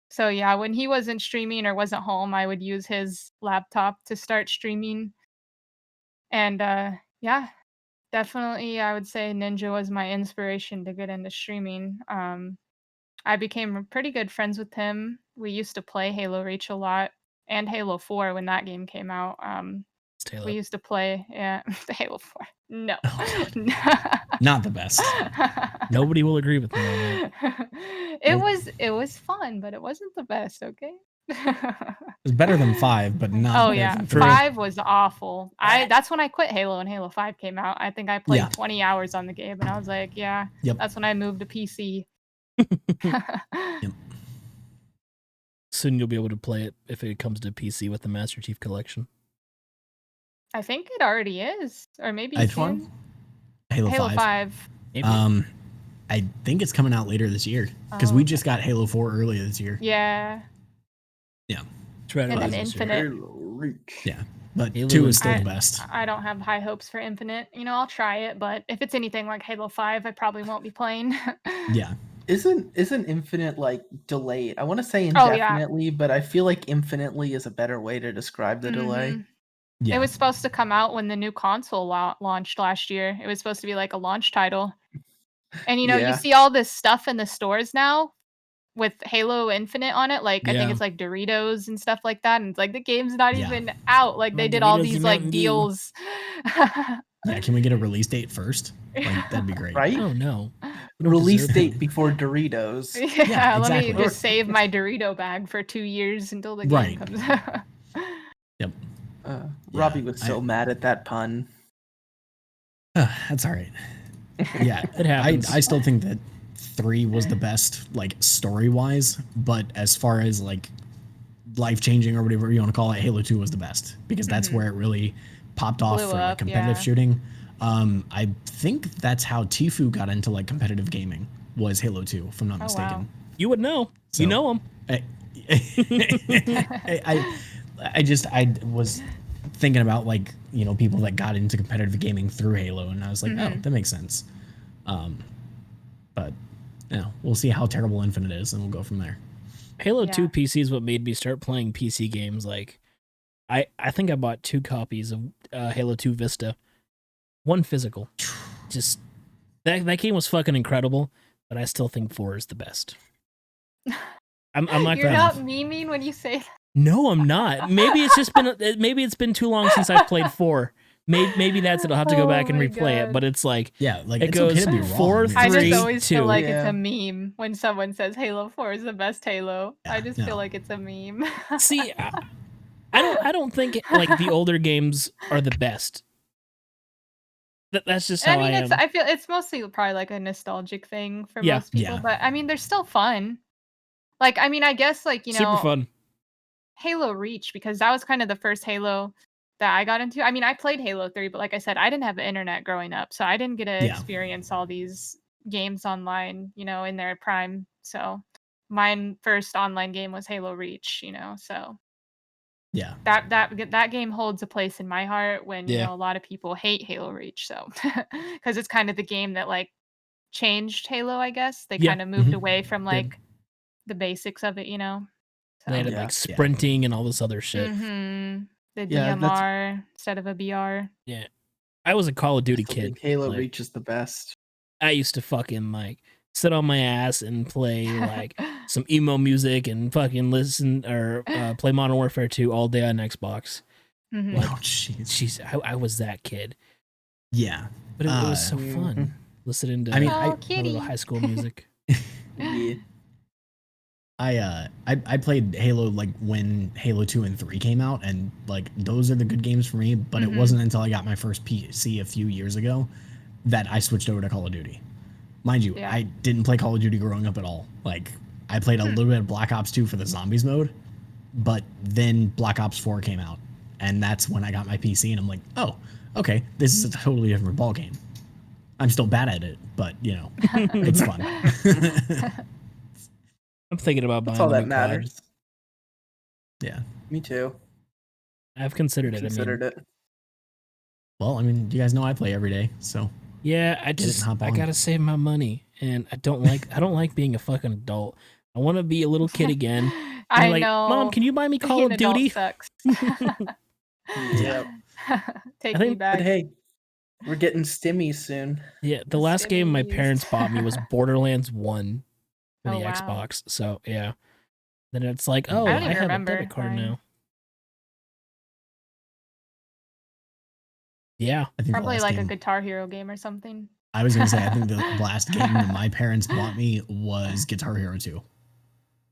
Speaker 2: so yeah, when he wasn't streaming or wasn't home, I would use his laptop to start streaming. And yeah, definitely, I would say Ninja was my inspiration to get into streaming. I became pretty good friends with him. We used to play Halo Reach a lot and Halo 4 when that game came out.
Speaker 1: It's
Speaker 2: We
Speaker 1: Halo.
Speaker 2: used to play, yeah, the Halo 4. No.
Speaker 3: Oh, God. Not the best.
Speaker 1: Nobody will agree with me on that.
Speaker 2: It was fun, but it wasn't the best, okay?
Speaker 3: It was better than 5, but not
Speaker 2: Oh
Speaker 3: better
Speaker 2: yeah,
Speaker 3: than
Speaker 1: For
Speaker 3: 3.
Speaker 2: 5 was awful. That's when I quit Halo and Halo 5 came out. I think I played
Speaker 3: Yeah.
Speaker 2: 20 hours on the game and I was like, yeah,
Speaker 3: Yep.
Speaker 2: that's when I moved to PC.
Speaker 3: Yep.
Speaker 1: Soon you'll be able to play it if it comes to PC with the Master Chief Collection.
Speaker 2: I think it already is, or maybe
Speaker 3: I-
Speaker 2: you can.
Speaker 3: Halo,
Speaker 2: Halo
Speaker 3: 5.
Speaker 2: 5.
Speaker 1: Maybe.
Speaker 3: I think it's coming out later this year because
Speaker 2: Oh,
Speaker 3: we just got Halo 4 earlier this year.
Speaker 2: yeah.
Speaker 1: Try to
Speaker 2: and then
Speaker 1: rise this year.
Speaker 2: Infinite.
Speaker 4: Halo Reach.
Speaker 3: Yeah, but
Speaker 1: Halo
Speaker 3: 2 is still
Speaker 2: I-
Speaker 3: the best.
Speaker 2: I don't have high hopes for Infinite. You know, I'll try it, but if it's anything like Halo 5, I probably won't be playing.
Speaker 3: Yeah,
Speaker 4: Isn't Infinite like delayed? I want to say
Speaker 2: Oh, yeah.
Speaker 4: indefinitely, but I feel like infinitely is a better way to describe the delay.
Speaker 2: Mhm.
Speaker 3: yeah.
Speaker 2: It was supposed to come out when the new console launched last year. It was supposed to be like a launch title. And you
Speaker 4: Yeah.
Speaker 2: see all this stuff in the stores now with Halo Infinite on it. Like I think
Speaker 1: Yeah.
Speaker 2: it's like Doritos and stuff like that. And it's like the game's not
Speaker 3: Yeah.
Speaker 2: even out. Like they
Speaker 1: My
Speaker 2: did all
Speaker 1: Doritos
Speaker 2: these
Speaker 1: and
Speaker 2: like
Speaker 1: Mountain Dew.
Speaker 2: deals.
Speaker 3: Yeah, can we get a release date first? Like that'd be great.
Speaker 4: Right?
Speaker 1: Oh no. You don't
Speaker 4: Release
Speaker 1: deserve
Speaker 4: date
Speaker 1: that.
Speaker 4: before Doritos.
Speaker 2: Yeah, let me
Speaker 3: exactly.
Speaker 2: just save my Dorito bag for 2 years until the game
Speaker 3: Right.
Speaker 2: comes out.
Speaker 3: Yep.
Speaker 4: Robbie was so mad at that pun.
Speaker 3: That's all right. Yeah,
Speaker 1: It happens.
Speaker 3: I still think that 3 was the best, like story wise, but as far as like life changing or whatever you want to call it, Halo 2 was the best because that's where it really popped off
Speaker 2: Blew
Speaker 3: for like
Speaker 2: up,
Speaker 3: competitive
Speaker 2: yeah.
Speaker 3: shooting. I think that's how Tfue got into like competitive gaming was Halo 2, if I'm not
Speaker 2: Oh,
Speaker 3: mistaken.
Speaker 2: wow.
Speaker 1: You would know.
Speaker 3: So-
Speaker 1: You know him.
Speaker 3: I was thinking about like, you know, people that got into competitive gaming through Halo, and I was like, oh, that makes sense. But you know, we'll see how terrible Infinite is, and we'll go from there.
Speaker 1: Halo 2
Speaker 2: Yeah.
Speaker 1: PC is what made me start playing PC games. Like, I think I bought 2 copies of Halo 2 Vista, 1 physical. Just that game was fucking incredible, but I still think 4 is the best. I'm not
Speaker 2: You're
Speaker 1: gonna.
Speaker 2: not memeing when you say that.
Speaker 1: No, I'm not. Maybe it's been too long since I've played 4. Maybe that's it. I'll have to go back and
Speaker 2: Oh my
Speaker 1: replay it.
Speaker 2: God.
Speaker 1: But it's like
Speaker 3: Yeah, like
Speaker 1: it
Speaker 3: it's
Speaker 1: goes
Speaker 3: okay to be wrong.
Speaker 1: 4,
Speaker 3: It's
Speaker 2: I just
Speaker 1: 3,
Speaker 2: always
Speaker 1: 2.
Speaker 2: feel like it's
Speaker 4: Yeah.
Speaker 2: a meme when someone says Halo 4 is the best Halo. I
Speaker 3: Yeah,
Speaker 2: just
Speaker 3: no.
Speaker 2: feel like it's a meme.
Speaker 1: See, I don't think like the older games are the best. That's just how
Speaker 2: I mean,
Speaker 1: I am.
Speaker 2: I feel it's mostly probably like a nostalgic thing for
Speaker 1: Yeah.
Speaker 2: most people,
Speaker 3: Yeah.
Speaker 2: but I mean, they're still fun. Like, I mean, I guess like, you
Speaker 1: Super
Speaker 2: know,
Speaker 1: fun.
Speaker 2: Halo Reach, because that was kind of the first Halo that I got into. I mean, I played Halo 3, but like I said, I didn't have the internet growing up, so I didn't get to
Speaker 3: Yeah.
Speaker 2: experience all these games online, you know, in their prime. So mine first online game was Halo Reach, you know, so
Speaker 3: Yeah.
Speaker 2: that game holds a place in my heart when, you
Speaker 1: Yeah.
Speaker 2: know, a lot of people hate Halo Reach, so because it's kind of the game that like changed Halo, I guess. They
Speaker 1: Yeah.
Speaker 2: kind of moved
Speaker 3: Mhm.
Speaker 2: away from
Speaker 1: Did.
Speaker 2: like the basics of it, you know.
Speaker 1: They had
Speaker 2: So.
Speaker 1: it,
Speaker 4: Yeah.
Speaker 1: like sprinting and all this other shit.
Speaker 2: Mm-hmm. The
Speaker 4: Yeah, that's-
Speaker 2: DMR instead of a BR.
Speaker 1: Yeah. I was a Call of Duty
Speaker 4: I still
Speaker 1: kid.
Speaker 4: think Halo
Speaker 1: Like,
Speaker 4: Reach is the best.
Speaker 1: I used to fucking like sit on my ass and play like some emo music and fucking listen or play Modern Warfare 2 all day on Xbox.
Speaker 2: Mhm.
Speaker 1: Like,
Speaker 3: Oh, jeez.
Speaker 1: jeez, I was that kid.
Speaker 3: Yeah.
Speaker 1: But it was so
Speaker 4: mhm.
Speaker 1: fun listening to
Speaker 3: I mean,
Speaker 2: Oh,
Speaker 3: I-
Speaker 1: my
Speaker 2: kitty.
Speaker 1: little high school music.
Speaker 4: Yeah.
Speaker 3: I played Halo like when Halo 2 and 3 came out, and like those are the good games for me, but it wasn't until I got my first PC a few years ago that I switched over to Call of Duty. Mind you,
Speaker 2: Yeah.
Speaker 3: I didn't play Call of Duty growing up at all. Like I played a little bit of Black Ops 2 for the zombies mode, but then Black Ops 4 came out, and that's when I got my PC, and I'm like, oh, okay, this is a totally different ball game. I'm still bad at it, but you know, it's fun.
Speaker 1: I'm thinking about
Speaker 4: That's
Speaker 1: buying
Speaker 4: all
Speaker 1: a
Speaker 4: that
Speaker 1: new COD.
Speaker 4: matters.
Speaker 3: Yeah.
Speaker 4: Me too.
Speaker 1: I've considered it.
Speaker 4: Considered it.
Speaker 3: Well, I mean, you guys know I play every day, so
Speaker 1: Yeah, I
Speaker 3: it and
Speaker 1: just
Speaker 3: hop
Speaker 1: I
Speaker 3: on.
Speaker 1: gotta save my money, and I don't like being a fucking adult. I want to be a little kid again. And
Speaker 2: I
Speaker 1: like,
Speaker 2: know.
Speaker 1: Mom, can you buy me Call
Speaker 2: Being
Speaker 1: of
Speaker 2: adult
Speaker 1: Duty?
Speaker 2: sucks.
Speaker 4: Yeah.
Speaker 2: Take
Speaker 1: I
Speaker 2: me
Speaker 1: think-
Speaker 2: back.
Speaker 4: But hey, we're getting stimmy soon.
Speaker 1: Yeah, the last game my
Speaker 2: Stimmies.
Speaker 1: parents bought me was Borderlands 1 for
Speaker 2: Oh,
Speaker 1: the
Speaker 2: wow.
Speaker 1: Xbox. So yeah, then it's like,
Speaker 3: I
Speaker 1: oh,
Speaker 3: don't
Speaker 1: I,
Speaker 2: even
Speaker 1: have
Speaker 2: remember
Speaker 1: a debit card
Speaker 2: mine.
Speaker 1: now. Yeah,
Speaker 3: I think the
Speaker 2: Probably
Speaker 3: last
Speaker 2: like
Speaker 3: game,
Speaker 2: a Guitar Hero game or something.
Speaker 3: I was gonna say, I think the last game that my parents bought me was Guitar Hero 2.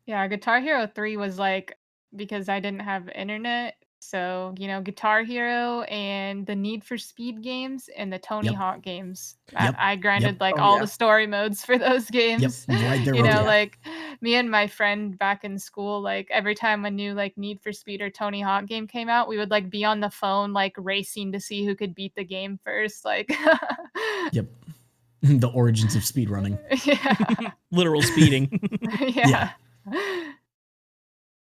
Speaker 2: Yeah, Guitar Hero 3 was like because I didn't have internet. So, you know, Guitar Hero and the Need for Speed games and the Tony
Speaker 3: Yep.
Speaker 2: Hawk games.
Speaker 3: Yep.
Speaker 2: I grinded like
Speaker 4: Oh,
Speaker 2: all
Speaker 4: yeah.
Speaker 2: the story modes for those games.
Speaker 3: right there
Speaker 2: You
Speaker 3: with
Speaker 2: know,
Speaker 3: you.
Speaker 2: like me and my friend back in school, like every time a new like Need for Speed or Tony Hawk game came out, we would like be on the phone like racing to see who could beat the game first. Like
Speaker 3: Yep. The origins of speedrunning.
Speaker 2: Yeah.
Speaker 1: literal speeding.
Speaker 2: Yeah.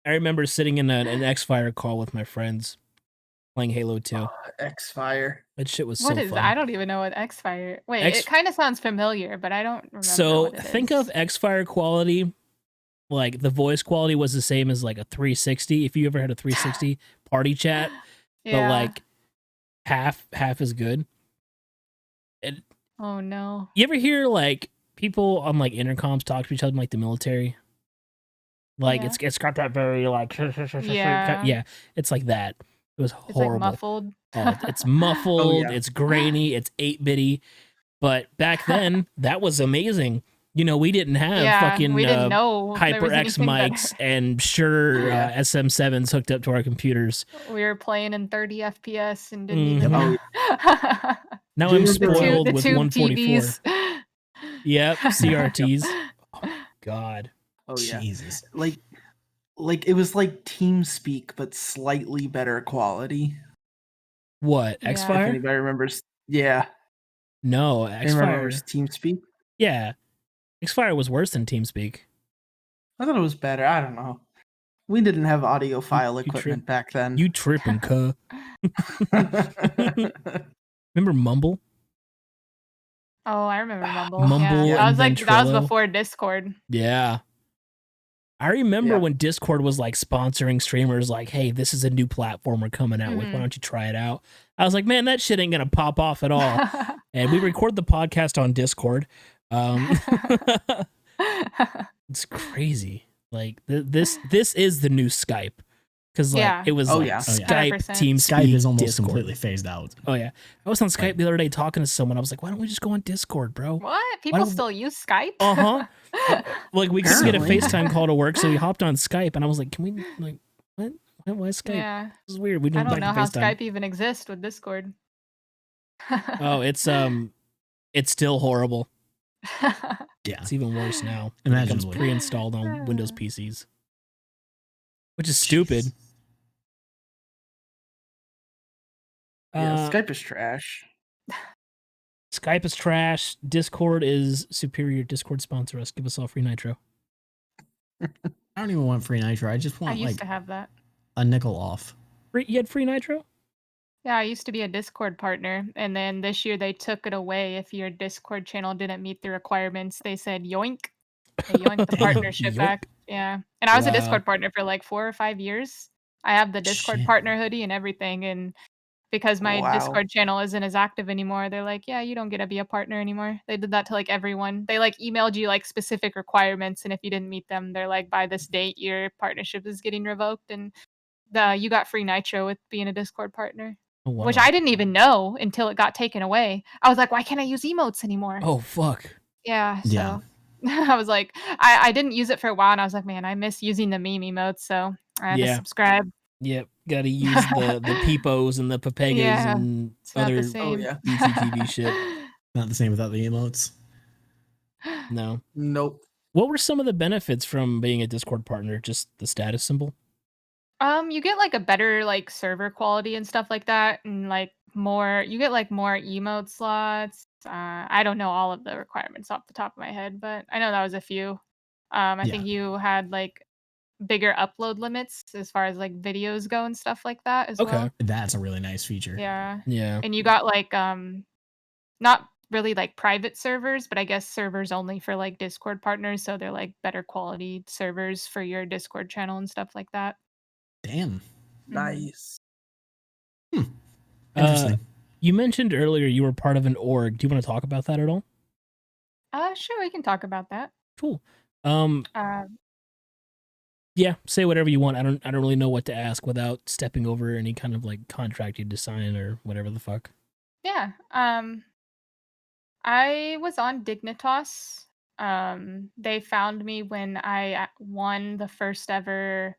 Speaker 1: I remember sitting in an X-Fire call with my friends playing Halo 2.
Speaker 4: X-Fire.
Speaker 1: That shit was
Speaker 2: What
Speaker 1: so
Speaker 2: is
Speaker 1: fun.
Speaker 2: I don't even know what X-Fire. Wait,
Speaker 1: X-
Speaker 2: it kind of sounds familiar, but I don't remember
Speaker 1: So
Speaker 2: what it
Speaker 1: think
Speaker 2: is.
Speaker 1: of X-Fire quality, like the voice quality was the same as like a 360. If you ever had a 360 party chat,
Speaker 2: Yeah.
Speaker 1: but like half as good. And
Speaker 2: Oh no.
Speaker 1: you ever hear like people on like intercoms talk to each other like the military. Like
Speaker 2: Yeah.
Speaker 1: it's got that very like
Speaker 2: Yeah.
Speaker 1: it's like that. It was
Speaker 2: It's like
Speaker 1: horrible.
Speaker 2: muffled.
Speaker 1: Oh, it's muffled,
Speaker 4: yeah.
Speaker 1: it's grainy, it's 8-bitty. But back then, that was amazing. You know, we didn't have
Speaker 2: Yeah,
Speaker 1: fucking
Speaker 2: we didn't know there was
Speaker 1: HyperX
Speaker 2: anything
Speaker 1: mics
Speaker 2: better.
Speaker 1: and Shure
Speaker 4: Yeah.
Speaker 1: SM7s hooked up to our computers.
Speaker 2: We were playing in 30 FPS and didn't
Speaker 1: Mhm.
Speaker 2: even
Speaker 4: Oh,
Speaker 1: Now
Speaker 4: Do you
Speaker 1: I'm
Speaker 4: remember,
Speaker 1: spoiled
Speaker 2: the
Speaker 1: with
Speaker 2: tube
Speaker 1: 144.
Speaker 2: TVs.
Speaker 1: Yep, CRTs. Oh my god.
Speaker 4: oh yeah.
Speaker 3: Jesus.
Speaker 4: Like it was like TeamSpeak, but slightly better quality.
Speaker 1: What?
Speaker 2: Yeah.
Speaker 4: If
Speaker 1: X-Fire?
Speaker 4: anybody remembers, yeah.
Speaker 1: No,
Speaker 4: Anybody remembers
Speaker 1: X-Fire.
Speaker 4: TeamSpeak?
Speaker 1: Yeah. X-Fire was worse than TeamSpeak.
Speaker 4: I thought it was better. I don't know. We didn't have audiophile
Speaker 1: you
Speaker 4: equipment back then.
Speaker 1: You tripping, cuh. Remember Mumble?
Speaker 2: Oh, I remember Mumble.
Speaker 1: Mumble
Speaker 2: Yeah.
Speaker 1: and then
Speaker 2: That was
Speaker 1: Trello.
Speaker 2: before Discord.
Speaker 1: Yeah. I remember
Speaker 4: Yeah.
Speaker 1: when Discord was like sponsoring streamers, like, hey, this is a new platform we're coming out with. Why
Speaker 2: Mhm.
Speaker 1: don't you try it out? I was like, man, that shit ain't gonna pop off at all. And we record the podcast on Discord. It's crazy. Like this is the new Skype. Because like
Speaker 2: Yeah.
Speaker 1: it was
Speaker 4: Oh,
Speaker 1: like
Speaker 4: yeah.
Speaker 1: Skype,
Speaker 2: 100%.
Speaker 1: TeamSpeak,
Speaker 3: Skype is almost
Speaker 1: Discord.
Speaker 3: completely phased out.
Speaker 1: Oh yeah, I was on Skype
Speaker 3: Like-
Speaker 1: the other day talking to someone. I was like, why don't we just go on Discord, bro?
Speaker 2: What? People
Speaker 1: don't-
Speaker 2: still use Skype?
Speaker 1: Uh-huh. Like we couldn't get a
Speaker 4: Apparently.
Speaker 1: FaceTime call to work, so we hopped on Skype, and I was like, can we like what? Why Skype?
Speaker 2: Yeah.
Speaker 1: This is weird. We
Speaker 2: I
Speaker 1: didn't
Speaker 2: don't know
Speaker 1: like
Speaker 2: how
Speaker 1: FaceTime.
Speaker 2: Skype even exists with Discord.
Speaker 1: Oh, it's still horrible.
Speaker 3: Yeah.
Speaker 1: It's even worse now. It comes
Speaker 3: Imaginably.
Speaker 1: pre-installed on Windows PCs, which is stupid.
Speaker 4: Yeah, Skype is trash.
Speaker 1: Skype is trash. Discord is superior. Discord sponsor us. Give us all free nitro.
Speaker 3: I don't even want free nitro. I just
Speaker 2: I
Speaker 3: want
Speaker 2: used
Speaker 3: like
Speaker 2: to have that.
Speaker 3: a nickel off.
Speaker 1: You had free nitro?
Speaker 2: Yeah, I used to be a Discord partner, and then this year they took it away. If your Discord channel didn't meet the requirements, they said yoink. They yoinked the
Speaker 3: Damn.
Speaker 2: partnership
Speaker 1: Yoink.
Speaker 2: back. Yeah. And I was a
Speaker 1: Wow.
Speaker 2: Discord partner for like 4 or 5 years. I have the Discord
Speaker 3: Shit.
Speaker 2: partner hoodie and everything, and because my
Speaker 4: Wow.
Speaker 2: Discord channel isn't as active anymore, they're like, "Yeah, you don't get to be a partner anymore." They did that to, like, everyone. They, like, emailed you, like, specific requirements, and if you didn't meet them, they're like, "By this date, your partnership is getting revoked, and you got free nitro with being a Discord partner."
Speaker 1: Oh, wow.
Speaker 2: Which I didn't even know until it got taken away. I was like, "Why can't I use emotes anymore?"
Speaker 1: Oh fuck.
Speaker 2: Yeah,
Speaker 3: Yeah.
Speaker 2: so I was like I didn't use it for a while, and I was like, "Man, I miss using the meme emotes," so I had to
Speaker 1: Yeah.
Speaker 2: subscribe.
Speaker 1: Yep. Got to use the peepos and the papegas
Speaker 2: Yeah,
Speaker 1: and
Speaker 2: It's not
Speaker 1: other
Speaker 2: the
Speaker 4: Oh
Speaker 2: same.
Speaker 4: yeah.
Speaker 1: BTTV shit.
Speaker 3: Not the same without the emotes.
Speaker 1: No.
Speaker 4: Nope.
Speaker 1: What were some of the benefits from being a Discord partner? Just the status symbol?
Speaker 2: You get like a better like server quality and stuff like that, and like more. You get like more emote slots. I don't know all of the requirements off the top of my head, but I know that was a few. I
Speaker 3: Yeah.
Speaker 2: think you had like bigger upload limits as far as like videos go and stuff like that as
Speaker 1: Okay.
Speaker 2: well.
Speaker 3: That's a really nice feature.
Speaker 2: Yeah,
Speaker 1: Yeah.
Speaker 2: and you got like not really like private servers, but I guess servers only for like Discord partners, so they're like better quality servers for your Discord channel and stuff like that.
Speaker 3: Damn.
Speaker 4: Nice.
Speaker 3: Interesting.
Speaker 1: You mentioned earlier you were part of an org. Do you want to talk about that at all?
Speaker 2: Sure, we can talk about that.
Speaker 1: Cool.
Speaker 2: Uh,
Speaker 1: Yeah, say whatever you want. I don't really know what to ask without stepping over any kind of like contract you had to sign or whatever the fuck.
Speaker 2: yeah. I was on Dignitas. They found me when I won the first ever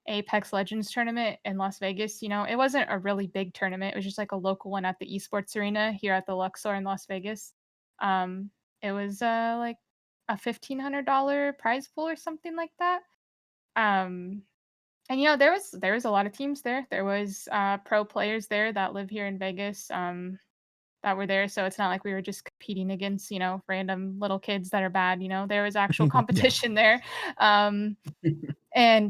Speaker 2: Apex Legends tournament in Las Vegas. You know, it wasn't a really big tournament. It was just like a local one at the Esports Arena here at the Luxor in Las Vegas. It was like a $1,500 prize pool or something like that. Um, and you know, there was a lot of teams there. There was pro players there that live here in Vegas. That were there, so it's not like we were just competing against, you know, random little kids that are bad, you know, there was actual competition there. Um, and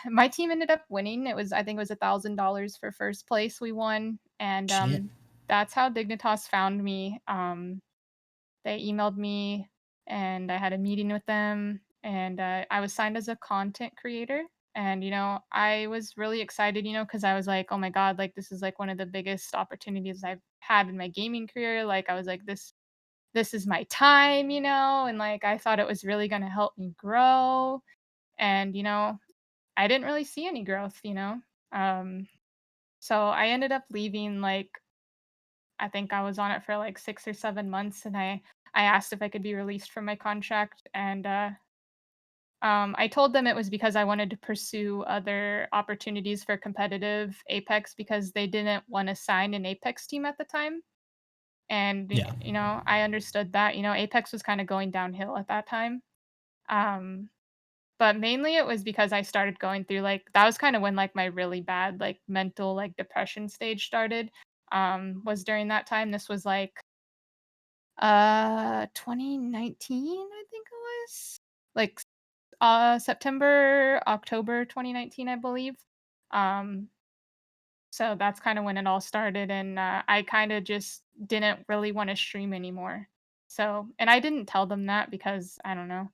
Speaker 2: my team ended up winning. I think it was $1,000 for first place we won, and
Speaker 3: Shit.
Speaker 2: that's how Dignitas found me. They emailed me, and I had a meeting with them, and I was signed as a content creator. And you know, I was really excited, you know, because I was like, oh my god, like this is like one of the biggest opportunities I've had in my gaming career. Like I was like, this this is my time, and like I thought it was really going to help me grow. And, I didn't really see any growth. Um, so I ended up leaving, like, I think I was on it for like 6 or 7 months, and I asked if I could be released from my contract, and I told them it was because I wanted to pursue other opportunities for competitive Apex because they didn't want to sign an Apex team at the time. And,
Speaker 3: Yeah.
Speaker 2: I understood that. Apex was kind of going downhill at that time. Um, but mainly it was because I started going through, like, that was kind of when like my really bad like mental like depression stage started. Was during that time. This was like 2019, I think it was. Like September, October 2019, I believe. Um, so that's kind of when it all started, and I kind of just didn't really want to stream anymore. So, and I didn't tell them that because I don't know,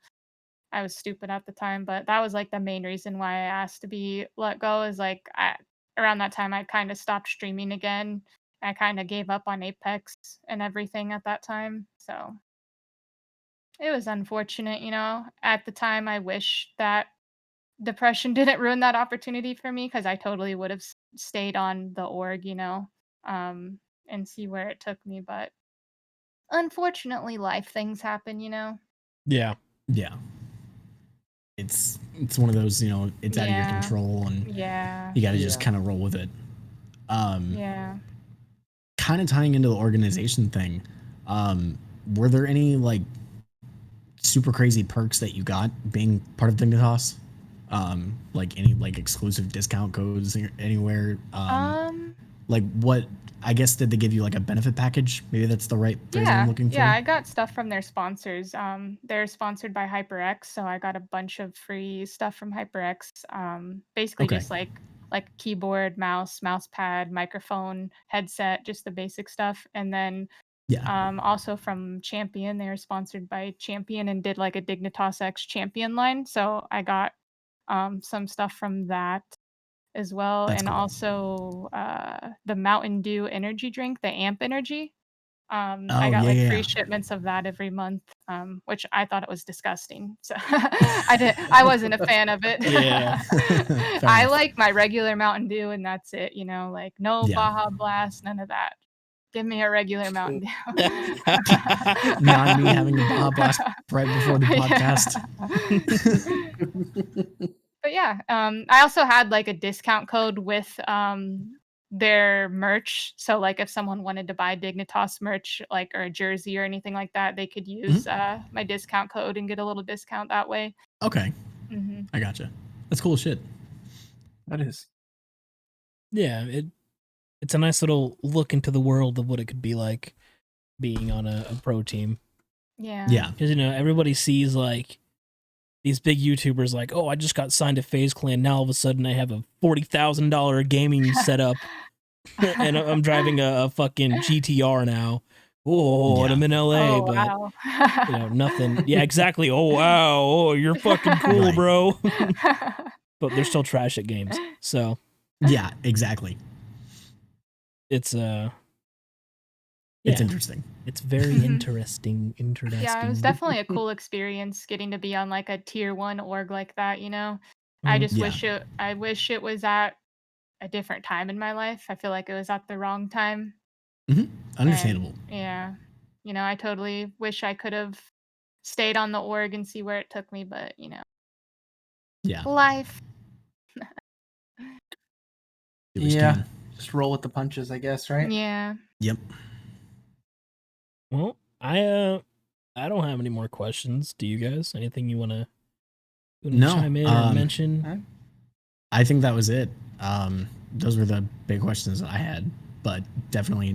Speaker 2: I was stupid at the time, but that was like the main reason why I asked to be let go. Is like around that time I kind of stopped streaming again. I kind of gave up on Apex and everything at that time. So it was unfortunate. At the time, I wish that depression didn't ruin that opportunity for me because I totally would have stayed on the org, um, and see where it took me. But unfortunately, life things happen.
Speaker 1: Yeah.
Speaker 3: Yeah. It's one of those, it's out of your
Speaker 2: Yeah.
Speaker 3: control, and
Speaker 2: Yeah.
Speaker 3: you got to just
Speaker 4: Yeah.
Speaker 3: kind of roll with it.
Speaker 2: Yeah.
Speaker 3: Kind of tying into the organization thing, were there any like super crazy perks that you got being part of Dignitas? Like any like exclusive discount codes anywhere?
Speaker 2: Um.
Speaker 3: Like what? I guess did they give you like a benefit package? Maybe that's the right phrasing I'm
Speaker 2: Yeah.
Speaker 3: looking
Speaker 2: Yeah.
Speaker 3: for.
Speaker 2: I got stuff from their sponsors. They're sponsored by HyperX, so I got a bunch of free stuff from HyperX. Basically
Speaker 3: Okay.
Speaker 2: just like keyboard, mouse pad, microphone, headset, just the basic stuff, and then
Speaker 3: Yeah.
Speaker 2: also from Champion. They were sponsored by Champion and did like a Dignitas X Champion line. So I got some stuff from that as well.
Speaker 3: That's
Speaker 2: And
Speaker 3: cool.
Speaker 2: also the Mountain Dew energy drink, the Amp Energy. I
Speaker 3: Oh
Speaker 2: got
Speaker 3: yeah,
Speaker 2: like
Speaker 3: yeah,
Speaker 2: free
Speaker 3: yeah.
Speaker 2: shipments of that every month, which I thought it was disgusting. So I wasn't a fan of it.
Speaker 1: Yeah.
Speaker 3: Fair
Speaker 2: I
Speaker 3: enough.
Speaker 2: like my regular Mountain Dew and that's it, like no
Speaker 3: Yeah.
Speaker 2: Baja Blast, none of that. Give me a regular Mountain Dew.
Speaker 3: Not me having a Baja Blast right before the
Speaker 2: Yeah.
Speaker 3: podcast.
Speaker 2: But yeah, I also had like a discount code with their merch. So like if someone wanted to buy Dignitas merch, like or a jersey or anything like that, they could use my discount code and get a little discount that way.
Speaker 3: Okay,
Speaker 2: Hmm.
Speaker 3: I gotcha. That's cool shit.
Speaker 4: That is.
Speaker 1: Yeah, it's a nice little look into the world of what it could be like being on a pro team.
Speaker 2: Yeah.
Speaker 3: Yeah.
Speaker 1: Because everybody sees like these big YouTubers like, oh, I just got signed to FaZe Clan. Now all of a sudden I have a $40,000 gaming setup, and I'm driving a fucking GTR now. Oh, and I'm in LA,
Speaker 2: Oh
Speaker 1: but
Speaker 2: wow.
Speaker 1: nothing. Yeah, exactly. Oh wow. Oh, you're fucking cool,
Speaker 3: Right.
Speaker 1: bro. But they're still trash at games. So
Speaker 3: Yeah, exactly.
Speaker 1: it's
Speaker 3: It's
Speaker 1: yeah,
Speaker 3: interesting.
Speaker 1: it's very
Speaker 2: Mhm.
Speaker 1: interesting.
Speaker 2: Yeah, it was definitely a cool experience getting to be on like a tier 1 org like that. I
Speaker 1: Mhm.
Speaker 2: just
Speaker 3: Yeah.
Speaker 2: wish it was at a different time in my life. I feel like it was at the wrong time.
Speaker 3: Understandable.
Speaker 2: And yeah, I totally wish I could have stayed on the org and see where it took me, but
Speaker 3: Yeah.
Speaker 2: life.
Speaker 3: Do what you
Speaker 4: Yeah.
Speaker 3: can.
Speaker 4: Just roll with the punches, I guess, right?
Speaker 2: Yeah.
Speaker 3: Yep.
Speaker 1: Well, I don't have any more questions. Do you guys? Anything you wanna
Speaker 3: No,
Speaker 1: chime in or mention?
Speaker 3: I think that was it. Those were the big questions that I had, but definitely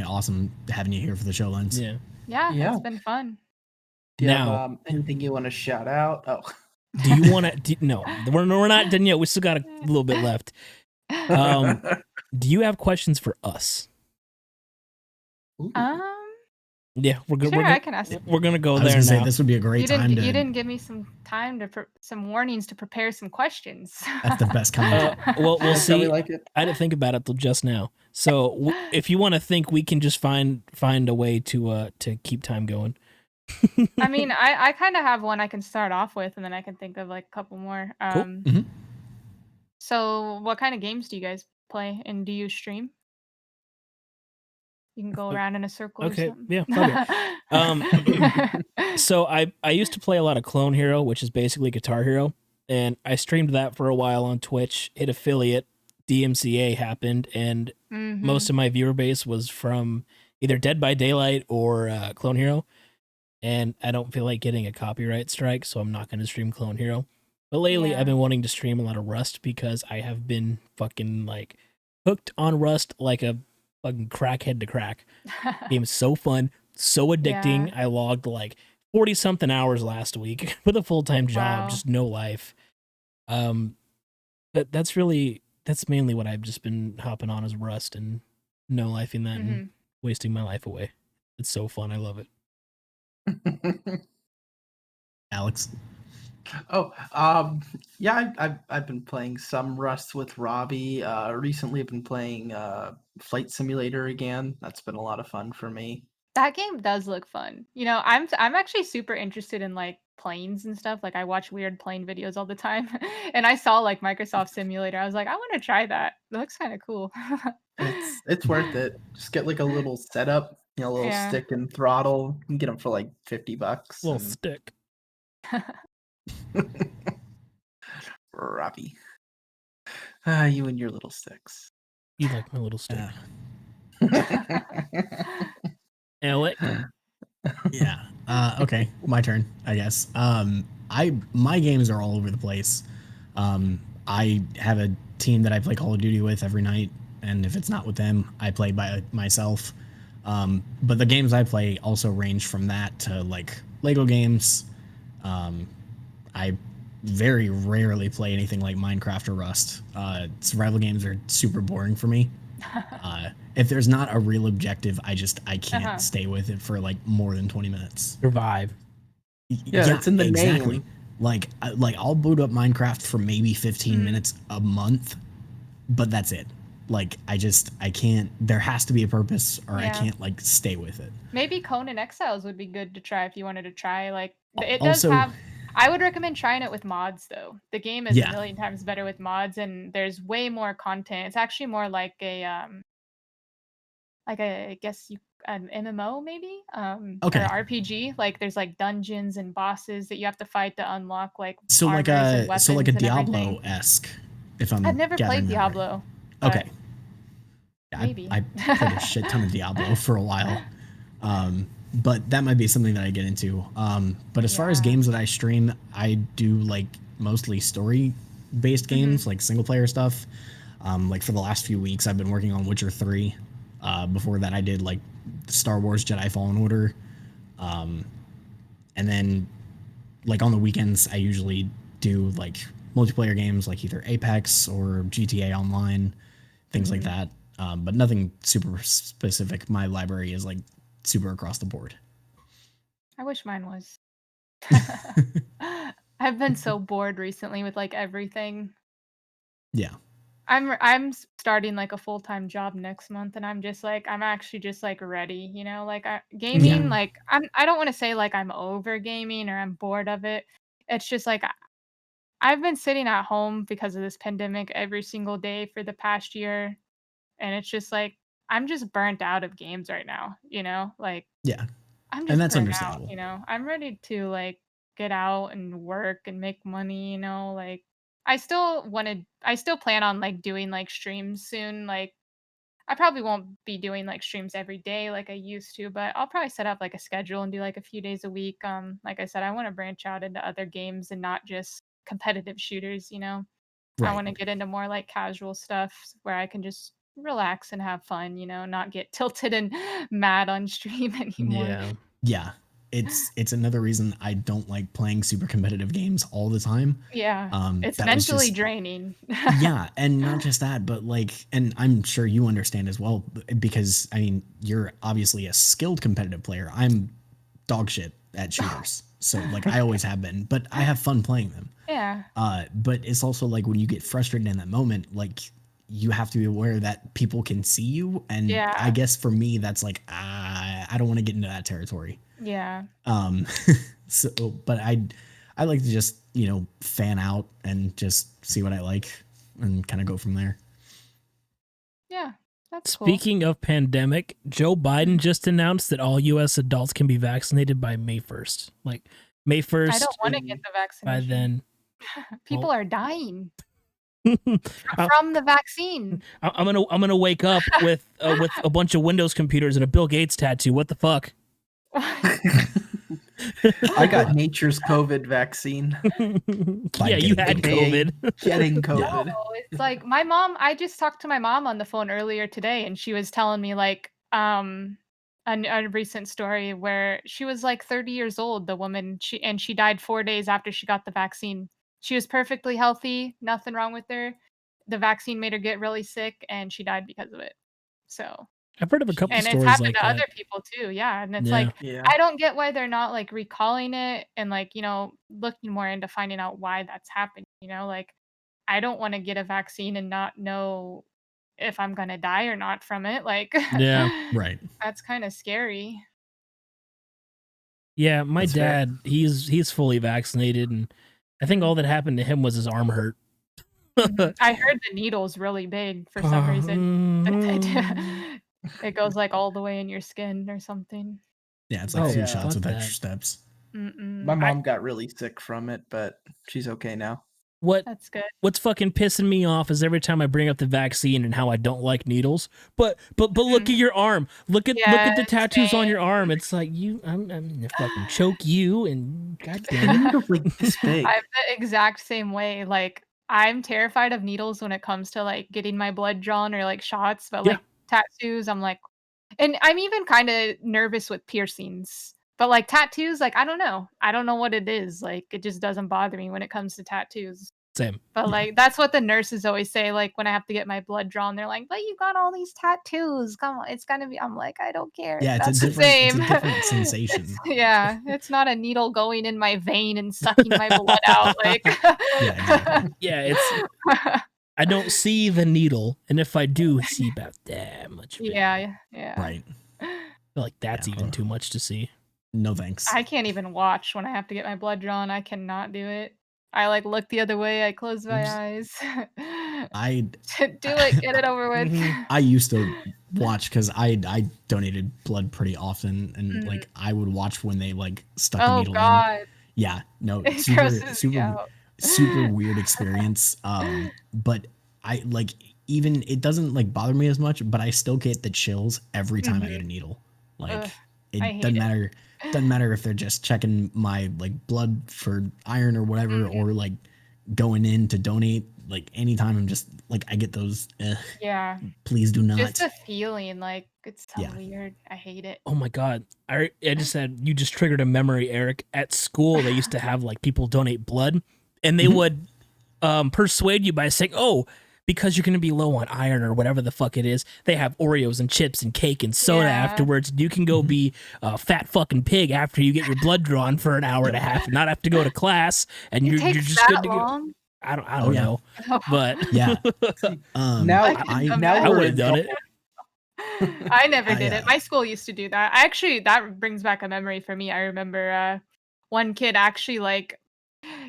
Speaker 3: awesome having you here for the show, Linz.
Speaker 1: Yeah.
Speaker 2: Yeah,
Speaker 4: Yeah.
Speaker 2: it's been fun.
Speaker 4: Do you
Speaker 1: Now-
Speaker 4: have anything you want to shout out? Oh.
Speaker 1: Do you want to? No, we're not done yet. We still got a little bit left. Do you have questions for us?
Speaker 4: Ooh.
Speaker 1: Yeah, we're good.
Speaker 2: Sure,
Speaker 1: We're
Speaker 2: I
Speaker 1: gonna,
Speaker 2: can ask.
Speaker 1: we're gonna go
Speaker 3: I was
Speaker 1: there
Speaker 3: gonna say
Speaker 1: now.
Speaker 3: this would be a great time to.
Speaker 2: You didn't give me some time to some warnings to prepare some questions.
Speaker 3: That's the best kind.
Speaker 1: Well, we'll
Speaker 4: That's how we
Speaker 1: see.
Speaker 4: like it.
Speaker 1: I didn't think about it till just now. So if you want to think, we can just find a way to keep time going.
Speaker 2: I mean, I kind of have one I can start off with, and then I can think of like a couple more.
Speaker 1: Cool.
Speaker 2: So what kind of games do you guys play, and do you stream? You can go around in a circle or
Speaker 1: Okay,
Speaker 2: something.
Speaker 1: yeah, fuck it. So I used to play a lot of Clone Hero, which is basically Guitar Hero, and I streamed that for a while on Twitch. Hit affiliate, DMCA happened, and most of my viewer base was from either Dead by Daylight or Clone Hero. And I don't feel like getting a copyright strike, so I'm not going to stream Clone Hero. But lately,
Speaker 2: Yeah.
Speaker 1: I've been wanting to stream a lot of Rust because I have been fucking like hooked on Rust like a fucking crackhead to crack. Game is so fun, so addicting.
Speaker 2: Yeah.
Speaker 1: I logged like 40 something hours last week with a full-time job,
Speaker 2: Wow.
Speaker 1: just no life. But that's mainly what I've just been hopping on is Rust and no lifing that and wasting my life away. It's so fun. I love it.
Speaker 3: Alex.
Speaker 4: Oh, yeah, I've been playing some Rust with Robbie. Recently, I've been playing Flight Simulator again. That's been a lot of fun for me.
Speaker 2: That game does look fun. You know, I'm actually super interested in like planes and stuff. Like I watch weird plane videos all the time, and I saw like Microsoft Simulator. I was like, I want to try that. It looks kind of cool.
Speaker 4: It's worth it. Just get like a little setup, a little
Speaker 2: Yeah.
Speaker 4: stick and throttle. You can get them for like $50.
Speaker 1: Little
Speaker 4: and-
Speaker 1: stick.
Speaker 4: Robbie. You and your little sticks.
Speaker 1: You like my little stick. Alec.
Speaker 3: Yeah. Okay, my turn, I guess. My games are all over the place. I have a team that I play Call of Duty with every night, and if it's not with them, I play by myself. But the games I play also range from that to like Lego games. I very rarely play anything like Minecraft or Rust. Survival games are super boring for me. If there's not a real objective, I can't stay with it for like more than 20 minutes.
Speaker 1: Survive.
Speaker 4: Yeah, that's in the name.
Speaker 3: Like I'll boot up Minecraft for maybe 15 minutes a month, but that's it. Like I can't. There has to be a purpose, or I can't like stay with it.
Speaker 2: Maybe Conan Exiles would be good to try if you wanted to try. Like it
Speaker 3: Also-
Speaker 2: does have. I would recommend trying it with mods though. The game is a million times better with mods, and there's way more content. It's actually more like a I guess an MMO maybe
Speaker 3: Okay.
Speaker 2: or RPG. Like there's like dungeons and bosses that you have to fight to unlock like
Speaker 3: So like
Speaker 2: armors and
Speaker 3: a
Speaker 2: weapons
Speaker 3: so like a
Speaker 2: and everything.
Speaker 3: Diablo-esque. If I'm
Speaker 2: I've never
Speaker 3: gathering
Speaker 2: played
Speaker 3: that right.
Speaker 2: Diablo. but
Speaker 3: Okay. Yeah,
Speaker 2: maybe.
Speaker 3: I played a shit ton of Diablo for a while. But that might be something that I get into. But as far as
Speaker 2: Yeah.
Speaker 3: games that I stream, I do like mostly story-based games, like single-player stuff. Like for the last few weeks, I've been working on Witcher 3. Before that, I did like Star Wars Jedi Fallen Order. And then like on the weekends, I usually do like multiplayer games like either Apex or GTA Online, things like that. But nothing super specific. My library is like super across the board.
Speaker 2: I wish mine was. I've been so bored recently with like everything.
Speaker 3: Yeah.
Speaker 2: I'm starting like a full-time job next month, and I'm actually just like ready, you know, like gaming. Like I don't want to say like I'm over gaming or I'm bored of it. It's just like I've been sitting at home because of this pandemic every single day for the past year, and it's just like I'm just burnt out of games right now, you know? Like
Speaker 3: Yeah.
Speaker 2: I'm
Speaker 3: And
Speaker 2: just
Speaker 3: that's
Speaker 2: burnt out,
Speaker 3: understandable.
Speaker 2: you know? I'm ready to like get out and work and make money, you know? Like I still plan on like doing like streams soon. Like I probably won't be doing like streams every day like I used to, but I'll probably set up like a schedule and do like a few days a week. Like I said, I want to branch out into other games and not just competitive shooters, you know? I
Speaker 3: Right.
Speaker 2: want to get into more like casual stuff where I can just relax and have fun, you know, not get tilted and mad on stream anymore.
Speaker 1: Yeah.
Speaker 3: Yeah. It's another reason I don't like playing super competitive games all the time.
Speaker 2: Yeah. It's
Speaker 3: That was
Speaker 2: mentally
Speaker 3: just-
Speaker 2: draining.
Speaker 3: Yeah, and not just that, but like, and I'm sure you understand as well, because I mean, you're obviously a skilled competitive player. I'm dog shit at shooters, so like I always have been, but I have fun playing them.
Speaker 2: Yeah.
Speaker 3: But it's also like when you get frustrated in that moment, like you have to be aware that people can see you. And
Speaker 2: Yeah.
Speaker 3: I guess for me, that's like, I don't want to get into that territory.
Speaker 2: Yeah.
Speaker 3: So, but I like to just, fan out and just see what I like and kind of go from there.
Speaker 2: Yeah. That's cool.
Speaker 1: Speaking of pandemic, Joe Biden just announced that all U.S. adults can be vaccinated by May 1st. Like May 1st.
Speaker 2: I don't want to get the vaccination.
Speaker 1: By then,
Speaker 2: people are dying
Speaker 1: I'm
Speaker 2: from the vaccine.
Speaker 1: gonna wake up with a bunch of Windows computers and a Bill Gates tattoo. What the fuck?
Speaker 4: I got nature's COVID vaccine.
Speaker 1: Yeah, you had COVID.
Speaker 4: Getting COVID.
Speaker 2: No, it's like my mom. I just talked to my mom on the phone earlier today, and she was telling me like a recent story where she was like 30 years old. The woman she died 4 days after she got the vaccine. She was perfectly healthy, nothing wrong with her. The vaccine made her get really sick, and she died because of it. So.
Speaker 1: I've heard of a couple
Speaker 2: And it's
Speaker 1: stories
Speaker 2: happened
Speaker 1: like
Speaker 2: to
Speaker 1: that.
Speaker 2: other people too, yeah. And it's
Speaker 1: Yeah.
Speaker 2: like
Speaker 4: Yeah.
Speaker 2: I don't get why they're not like recalling it and like looking more into finding out why that's happening. Like I don't want to get a vaccine and not know if I'm gonna die or not from it. Like
Speaker 1: Yeah.
Speaker 3: Right.
Speaker 2: that's kind of scary.
Speaker 1: Yeah, my
Speaker 3: That's fair.
Speaker 1: dad, he's fully vaccinated, and I think all that happened to him was his arm hurt.
Speaker 2: I heard the needle's really big for some reason. It goes like all the way in your skin or something.
Speaker 3: Yeah, it's like
Speaker 1: Oh,
Speaker 3: flu
Speaker 4: yeah.
Speaker 3: shots with
Speaker 1: fuck
Speaker 3: extra
Speaker 1: that.
Speaker 3: steps.
Speaker 4: My mom got really sick from it, but she's okay now.
Speaker 2: That's good.
Speaker 1: What's fucking pissing me off is every time I bring up the vaccine and how I don't like needles. But look at your arm. Look at the tattoos on your arm. It's like I'm gonna fucking choke you and goddamn.
Speaker 4: Needle's like this big.
Speaker 2: I'm the exact same way. Like I'm terrified of needles when it comes to like getting my blood drawn or like shots, but
Speaker 1: Yeah.
Speaker 2: like tattoos, I'm like, and I'm even kind of nervous with piercings. But like tattoos, like I don't know what it is. Like it just doesn't bother me when it comes to tattoos.
Speaker 1: Same.
Speaker 2: But like that's what the nurses always say. Like when I have to get my blood drawn, they're like, "But you got all these tattoos. Come on, it's gonna be." I'm like, I don't care.
Speaker 3: Yeah,
Speaker 2: That's
Speaker 3: it's
Speaker 2: the same.
Speaker 3: a different sensation.
Speaker 2: It's not a needle going in my vein and sucking my blood out. Like,
Speaker 3: Yeah, exactly.
Speaker 1: Yeah, it's I don't see the needle, and if I do, see about that much of it.
Speaker 2: yeah.
Speaker 3: Right.
Speaker 1: I feel like that's even too much to see.
Speaker 3: No thanks.
Speaker 2: I can't even watch when I have to get my blood drawn. I cannot do it. I like look the other way. I close my eyes.
Speaker 3: I
Speaker 2: Do it. Get it over with.
Speaker 3: I used to watch because I donated blood pretty often, and like I would watch when they like stuck a
Speaker 2: Oh
Speaker 3: needle in.
Speaker 2: God.
Speaker 3: Yeah, no,
Speaker 2: It grosses me out.
Speaker 3: super weird experience. But I like even it doesn't like bother me as much, but I still get the chills every time I get a needle. Like
Speaker 2: Ugh, I
Speaker 3: it
Speaker 2: hate
Speaker 3: doesn't
Speaker 2: it.
Speaker 3: matter. Doesn't matter if they're just checking my like blood for iron or whatever, or like going in to donate. Like anytime I'm just like I get those.
Speaker 2: Yeah.
Speaker 3: Please do not.
Speaker 2: Just the feeling, like it's so
Speaker 3: Yeah.
Speaker 2: weird. I hate it.
Speaker 1: Oh my god. I just said you just triggered a memory, Eric. At school they used to have like people donate blood, and they would persuade you by saying, "Oh, because you're going to be low on iron or whatever the fuck it is, they have Oreos and chips and cake and soda
Speaker 2: Yeah.
Speaker 1: afterwards. You can go be a fat fucking pig after you get your blood drawn for an hour and a half and not have to go to class, and
Speaker 2: It
Speaker 1: you're
Speaker 2: takes
Speaker 1: just
Speaker 2: that
Speaker 1: good to go."
Speaker 2: long?
Speaker 1: I don't
Speaker 3: Oh, yeah.
Speaker 1: know, but
Speaker 3: Yeah.
Speaker 4: Now
Speaker 1: I
Speaker 4: we're
Speaker 1: would have done it.
Speaker 2: I never did
Speaker 3: yeah.
Speaker 2: it. My school used to do that. Actually, that brings back a memory for me. I remember one kid actually like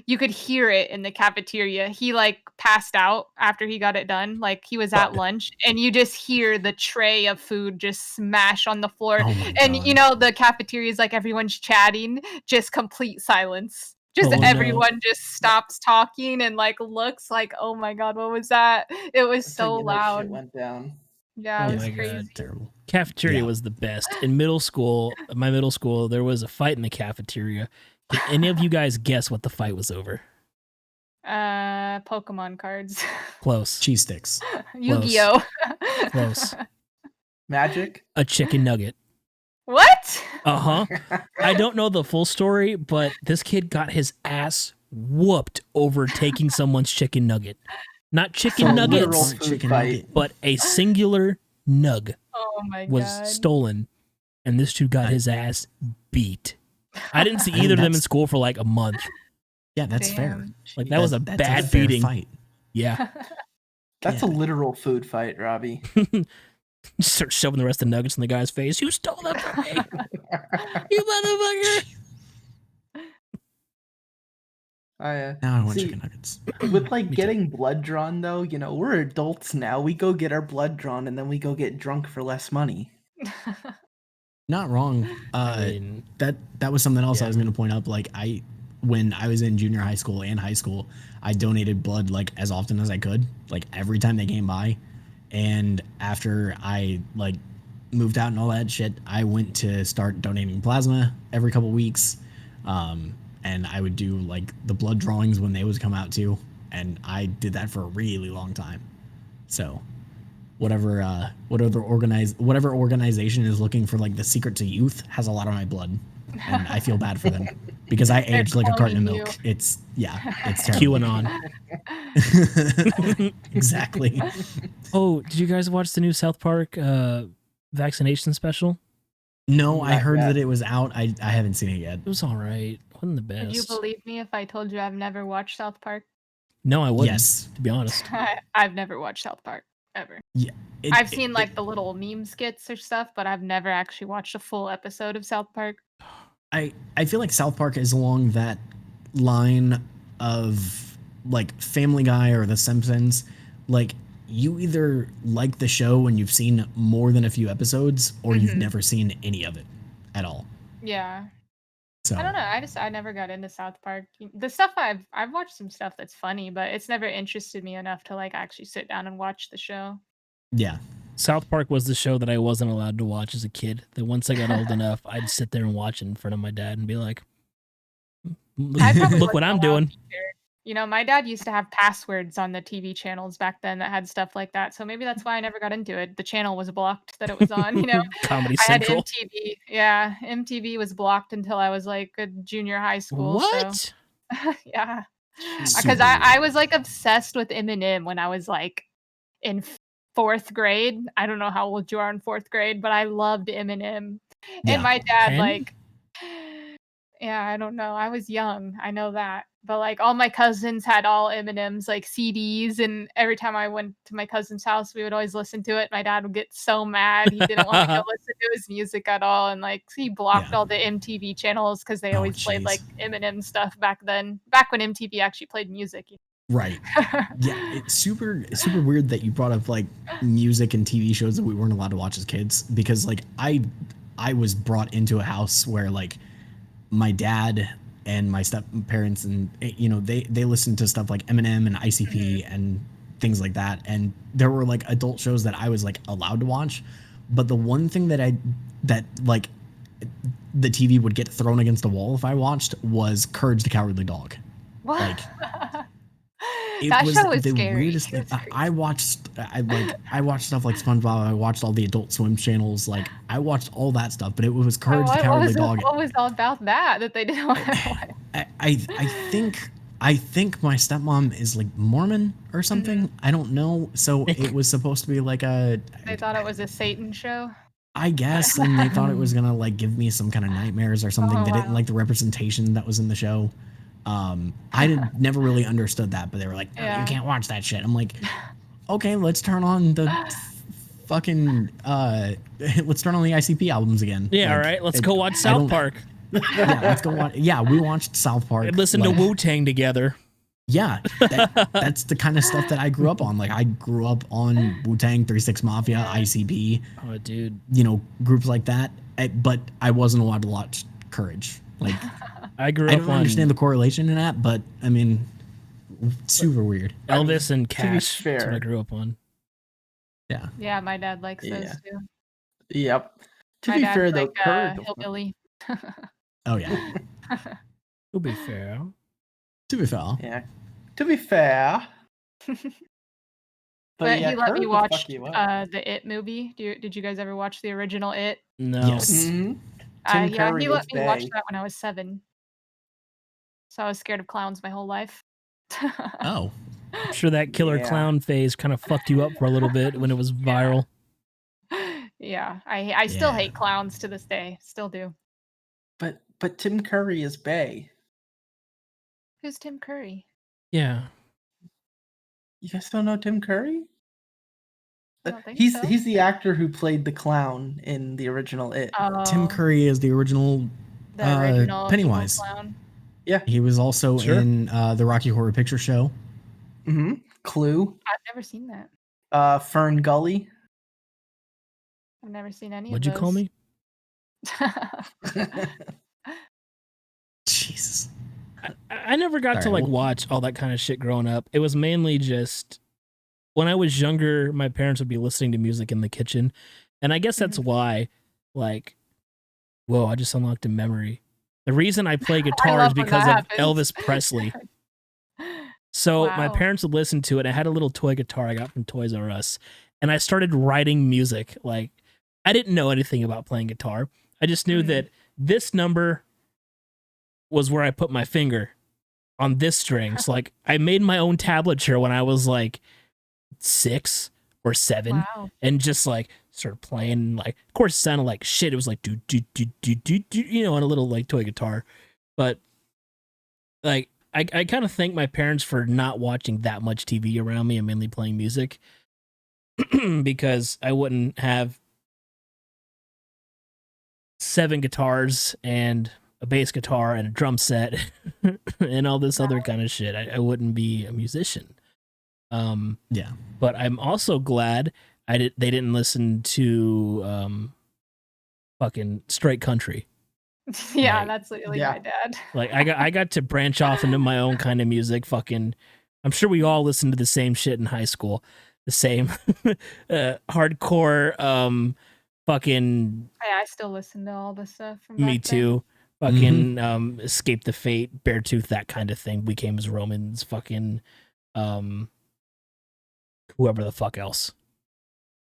Speaker 2: you could hear it in the cafeteria. He like passed out after he got it done. Like he was at lunch and you just hear the tray of food just smash on the floor.
Speaker 3: Oh my
Speaker 2: And
Speaker 3: God.
Speaker 2: the cafeteria is like everyone's chatting, just complete silence. Just
Speaker 1: Oh, no.
Speaker 2: everyone just stops talking and like looks like, "Oh my God, what was that?" It was
Speaker 4: That's how
Speaker 2: so
Speaker 4: you know shit
Speaker 2: loud.
Speaker 4: went down.
Speaker 2: Yeah,
Speaker 1: Oh
Speaker 2: it was
Speaker 1: my God.
Speaker 2: crazy.
Speaker 3: Terrible.
Speaker 1: Cafeteria
Speaker 3: Yeah.
Speaker 1: was the best. In middle school, my middle school, there was a fight in the cafeteria. Can any of you guys guess what the fight was over?
Speaker 2: Pokemon cards.
Speaker 1: Close.
Speaker 3: Cheese sticks.
Speaker 2: Yu-Gi-Oh.
Speaker 1: Close.
Speaker 4: Magic?
Speaker 1: A chicken nugget.
Speaker 2: What?
Speaker 1: Uh-huh. I don't know the full story, but this kid got his ass whooped over taking someone's chicken nugget. Not chicken
Speaker 4: So
Speaker 1: nuggets,
Speaker 4: literal food
Speaker 3: Chicken
Speaker 4: fight.
Speaker 3: nugget.
Speaker 1: but a singular nug
Speaker 2: Oh my
Speaker 1: was
Speaker 2: God.
Speaker 1: stolen, and this dude got his ass beat. I didn't see
Speaker 3: I mean,
Speaker 1: either of them in
Speaker 3: that's-
Speaker 1: school for like a month.
Speaker 3: Yeah, that's fair.
Speaker 2: Damn.
Speaker 1: Like that was a
Speaker 3: That's
Speaker 1: bad
Speaker 3: fair
Speaker 1: beating.
Speaker 3: fight.
Speaker 1: Yeah.
Speaker 4: That's a
Speaker 3: Yeah.
Speaker 4: literal food fight, Robbie.
Speaker 1: Just start shoving the rest of the nuggets in the guy's face. You stole them from me, you motherfucker.
Speaker 3: Now I want
Speaker 4: See,
Speaker 3: chicken nuggets.
Speaker 4: with like
Speaker 1: Me too.
Speaker 4: getting blood drawn though, we're adults now. We go get our blood drawn and then we go get drunk for less money.
Speaker 3: Not wrong.
Speaker 1: I mean,
Speaker 3: That was something else I
Speaker 1: yeah.
Speaker 3: was going to point up. Like when I was in junior high school and high school, I donated blood like as often as I could, like every time they came by. And after I like moved out and all that shit, I went to start donating plasma every couple weeks. And I would do like the blood drawings when they would come out too. And I did that for a really long time. So whatever organization is looking for like the secret to youth has a lot of my blood, and I feel bad for them because I
Speaker 2: They're
Speaker 3: aged like a carton of
Speaker 2: cloning
Speaker 3: milk. It's terrible.
Speaker 1: QAnon.
Speaker 3: Exactly.
Speaker 1: Oh, did you guys watch the new South Park vaccination special?
Speaker 3: No, I
Speaker 4: Not
Speaker 3: heard
Speaker 4: yet.
Speaker 3: that it was out. I haven't seen it yet.
Speaker 1: It was all right. Wasn't the best.
Speaker 2: Would you believe me if I told you I've never watched South Park?
Speaker 1: No, I wouldn't.
Speaker 3: Yes.
Speaker 1: To be honest.
Speaker 2: I've never watched South Park ever.
Speaker 3: Yeah.
Speaker 2: I've seen like the little meme skits or stuff, but I've never actually watched a full episode of South Park.
Speaker 3: I feel like South Park is along that line of like Family Guy or The Simpsons. Like you either like the show and you've seen more than a few episodes, or you've
Speaker 2: Mhm.
Speaker 3: never seen any of it at all.
Speaker 2: Yeah.
Speaker 3: So
Speaker 2: I don't know. I never got into South Park. The stuff I've watched some stuff that's funny, but it's never interested me enough to like actually sit down and watch the show.
Speaker 3: yeah.
Speaker 1: South Park was the show that I wasn't allowed to watch as a kid. That once I got old enough, I'd sit there and watch it in front of my dad and be like, "Look,
Speaker 2: I probably
Speaker 1: look what
Speaker 2: wasn't
Speaker 1: I'm
Speaker 2: allowed
Speaker 1: doing."
Speaker 2: either. My dad used to have passwords on the TV channels back then that had stuff like that. So maybe that's why I never got into it. The channel was blocked that it was on,
Speaker 1: Comedy
Speaker 2: I had
Speaker 1: Central.
Speaker 2: MTV. Yeah, MTV was blocked until I was like a junior high school.
Speaker 1: What?
Speaker 2: So yeah.
Speaker 3: Super
Speaker 2: Because
Speaker 3: weird.
Speaker 2: I was like obsessed with Eminem when I was like in fourth grade. I don't know how old you are in fourth grade, but I loved Eminem.
Speaker 3: Yeah.
Speaker 2: And my dad
Speaker 1: 10?
Speaker 2: like yeah, I don't know. I was young. I know that. But like all my cousins had all Eminem's like CDs, and every time I went to my cousin's house, we would always listen to it. My dad would get so mad. He didn't want to go listen to his music at all, and like he blocked
Speaker 3: Yeah.
Speaker 2: all the MTV channels because they
Speaker 3: Oh,
Speaker 2: always played
Speaker 3: jeez.
Speaker 2: like Eminem stuff back then. Back when MTV actually played music.
Speaker 3: Right. Yeah, it's super weird that you brought up like music and TV shows that we weren't allowed to watch as kids, because like I was brought into a house where like my dad and my step parents and they listened to stuff like Eminem and ICP and things like that, and there were like adult shows that I was like allowed to watch, but the one thing that like the TV would get thrown against the wall if I watched was Courage the Cowardly Dog.
Speaker 2: What?
Speaker 3: Like it
Speaker 2: That
Speaker 3: was
Speaker 2: show was
Speaker 3: the
Speaker 2: scary.
Speaker 3: weirdest thing. I watched stuff like SpongeBob. I watched all the Adult Swim channels. Like I watched all that stuff, but it was Courage the Cowardly Dog.
Speaker 2: What was all about that they didn't want to watch?
Speaker 3: I think my stepmom is like Mormon or something. I don't know. So it was supposed to be like
Speaker 2: They thought it was a Satan show.
Speaker 3: I guess, and they thought it was gonna like give me some kind of nightmares or something.
Speaker 2: Oh,
Speaker 3: They didn't
Speaker 2: wow.
Speaker 3: like the representation that was in the show. Never really understood that, but they were like, "No,
Speaker 2: Yeah.
Speaker 3: you can't watch that shit." I'm like, okay, let's turn on the fucking let's turn on the ICP albums again.
Speaker 1: Yeah,
Speaker 3: Like,
Speaker 1: all right. Let's go watch South Park.
Speaker 3: Yeah, let's go watch. Yeah, we watched South Park.
Speaker 1: And listen to Wu-Tang together.
Speaker 3: Yeah, that's the kind of stuff that I grew up on. Like I grew up on Wu-Tang, 3-6 Mafia, ICP,
Speaker 1: Oh, dude.
Speaker 3: groups like that. But I wasn't allowed to watch Courage. Like
Speaker 1: I grew
Speaker 3: I
Speaker 1: up
Speaker 3: don't
Speaker 1: on
Speaker 3: understand the correlation in that, but I mean, super weird.
Speaker 1: Elvis and
Speaker 4: to be
Speaker 1: Cash. That's what I
Speaker 4: fair-
Speaker 1: grew up on.
Speaker 3: Yeah.
Speaker 2: Yeah, my dad likes
Speaker 4: Yeah.
Speaker 2: those too.
Speaker 4: Yep. To
Speaker 2: My
Speaker 4: be
Speaker 2: dad's
Speaker 4: fair, though,
Speaker 2: like
Speaker 4: Courage.
Speaker 2: hillbilly.
Speaker 3: Oh yeah.
Speaker 1: To be fair.
Speaker 3: To be fair.
Speaker 4: Yeah. To be fair.
Speaker 2: But
Speaker 4: yeah,
Speaker 2: he let me
Speaker 4: Courage will fuck
Speaker 2: watch
Speaker 4: you up.
Speaker 2: the It movie. Did you guys ever watch the original It?
Speaker 1: No.
Speaker 3: Yes.
Speaker 4: Mhm. Tim
Speaker 2: Yeah,
Speaker 4: Curry
Speaker 2: he
Speaker 4: is
Speaker 2: let me watch
Speaker 4: Bay.
Speaker 2: that when I was 7. So I was scared of clowns my whole life.
Speaker 3: Oh.
Speaker 1: I'm sure that killer
Speaker 4: Yeah.
Speaker 1: clown phase kind of fucked you up for a little bit when it was viral.
Speaker 2: Yeah, I still
Speaker 3: Yeah.
Speaker 2: hate clowns to this day. Still do.
Speaker 4: But Tim Curry is Bay.
Speaker 2: Who's Tim Curry?
Speaker 1: Yeah.
Speaker 4: You guys don't know Tim Curry?
Speaker 2: I don't think
Speaker 4: He's
Speaker 2: so.
Speaker 4: he's the actor who played the clown in the original It.
Speaker 3: Tim
Speaker 2: Oh,
Speaker 3: Curry is the original
Speaker 2: the original evil
Speaker 3: Pennywise.
Speaker 2: clown.
Speaker 4: Yeah.
Speaker 3: He was also
Speaker 1: Sure.
Speaker 3: in the Rocky Horror Picture Show.
Speaker 4: Mm-hmm. Clue.
Speaker 2: I've never seen that.
Speaker 4: Fern Gully.
Speaker 2: I've never seen any
Speaker 1: What'd
Speaker 2: of
Speaker 1: you call
Speaker 2: those.
Speaker 1: me?
Speaker 3: Jesus.
Speaker 1: I never got to
Speaker 3: Alright,
Speaker 1: like
Speaker 3: well-
Speaker 1: watch all that kind of shit growing up. It was mainly just when I was younger, my parents would be listening to music in the kitchen. And I guess that's why, like, whoa, I just unlocked a memory. The reason I play guitar is
Speaker 2: love when
Speaker 1: because
Speaker 2: that
Speaker 1: of
Speaker 2: happens.
Speaker 1: Elvis Presley. So my
Speaker 2: Wow.
Speaker 1: parents would listen to it. I had a little toy guitar I got from Toys R Us, and I started writing music. Like, I didn't know anything about playing guitar. I just knew that this number was where I put my finger on this string. So like, I made my own tablature when I was like 6 or 7,
Speaker 2: Wow.
Speaker 1: and just like started playing. Like, of course, it sounded like shit. It was like do do do do do do, you know, on a little like toy guitar, but like. I kind of thank my parents for not watching that much TV around me and mainly playing music because I wouldn't have 7 guitars and a bass guitar and a drum set and all this other kind of shit. I wouldn't be a musician.
Speaker 3: Yeah.
Speaker 1: But I'm also glad they didn't listen to fucking straight country.
Speaker 2: Yeah,
Speaker 1: Like,
Speaker 2: that's literally
Speaker 4: Yeah.
Speaker 2: my dad.
Speaker 1: Like I got to branch off into my own kind of music. Fucking, I'm sure we all listened to the same shit in high school, the same hardcore. Fucking
Speaker 2: I still listen to all the stuff from
Speaker 1: me
Speaker 2: back then.
Speaker 1: too. Fucking Escape the Fate, Beartooth, that kind of thing. We Came as Romans. Fucking whoever the fuck else.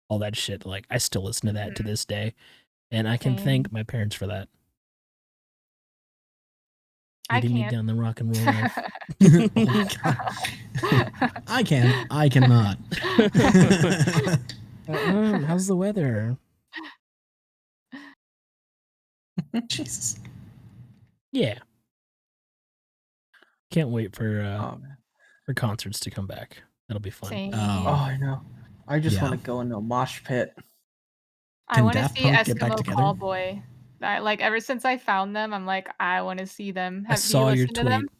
Speaker 1: All that shit. Like I still listen to that to this day, and I can
Speaker 2: Same.
Speaker 1: thank my parents for that.
Speaker 2: I
Speaker 1: Leading me
Speaker 2: can't.
Speaker 1: down the rock and roll life.
Speaker 3: Oh my God. I can. I cannot.
Speaker 1: How's the weather?
Speaker 3: Jesus.
Speaker 1: Yeah. Can't wait for
Speaker 4: Oh man.
Speaker 1: concerts to come back. That'll be fun.
Speaker 2: Same.
Speaker 4: Oh, I know. I just
Speaker 3: Yeah.
Speaker 4: want to go into a mosh pit.
Speaker 2: I
Speaker 3: Can
Speaker 2: want to
Speaker 3: Daft
Speaker 2: see
Speaker 3: Punk get back
Speaker 2: Eskimo
Speaker 3: together?
Speaker 2: Callboy. Like ever since I found them, I'm like, I want to see them.
Speaker 1: I
Speaker 2: Do you
Speaker 1: saw your
Speaker 2: listen to them?
Speaker 1: tweet.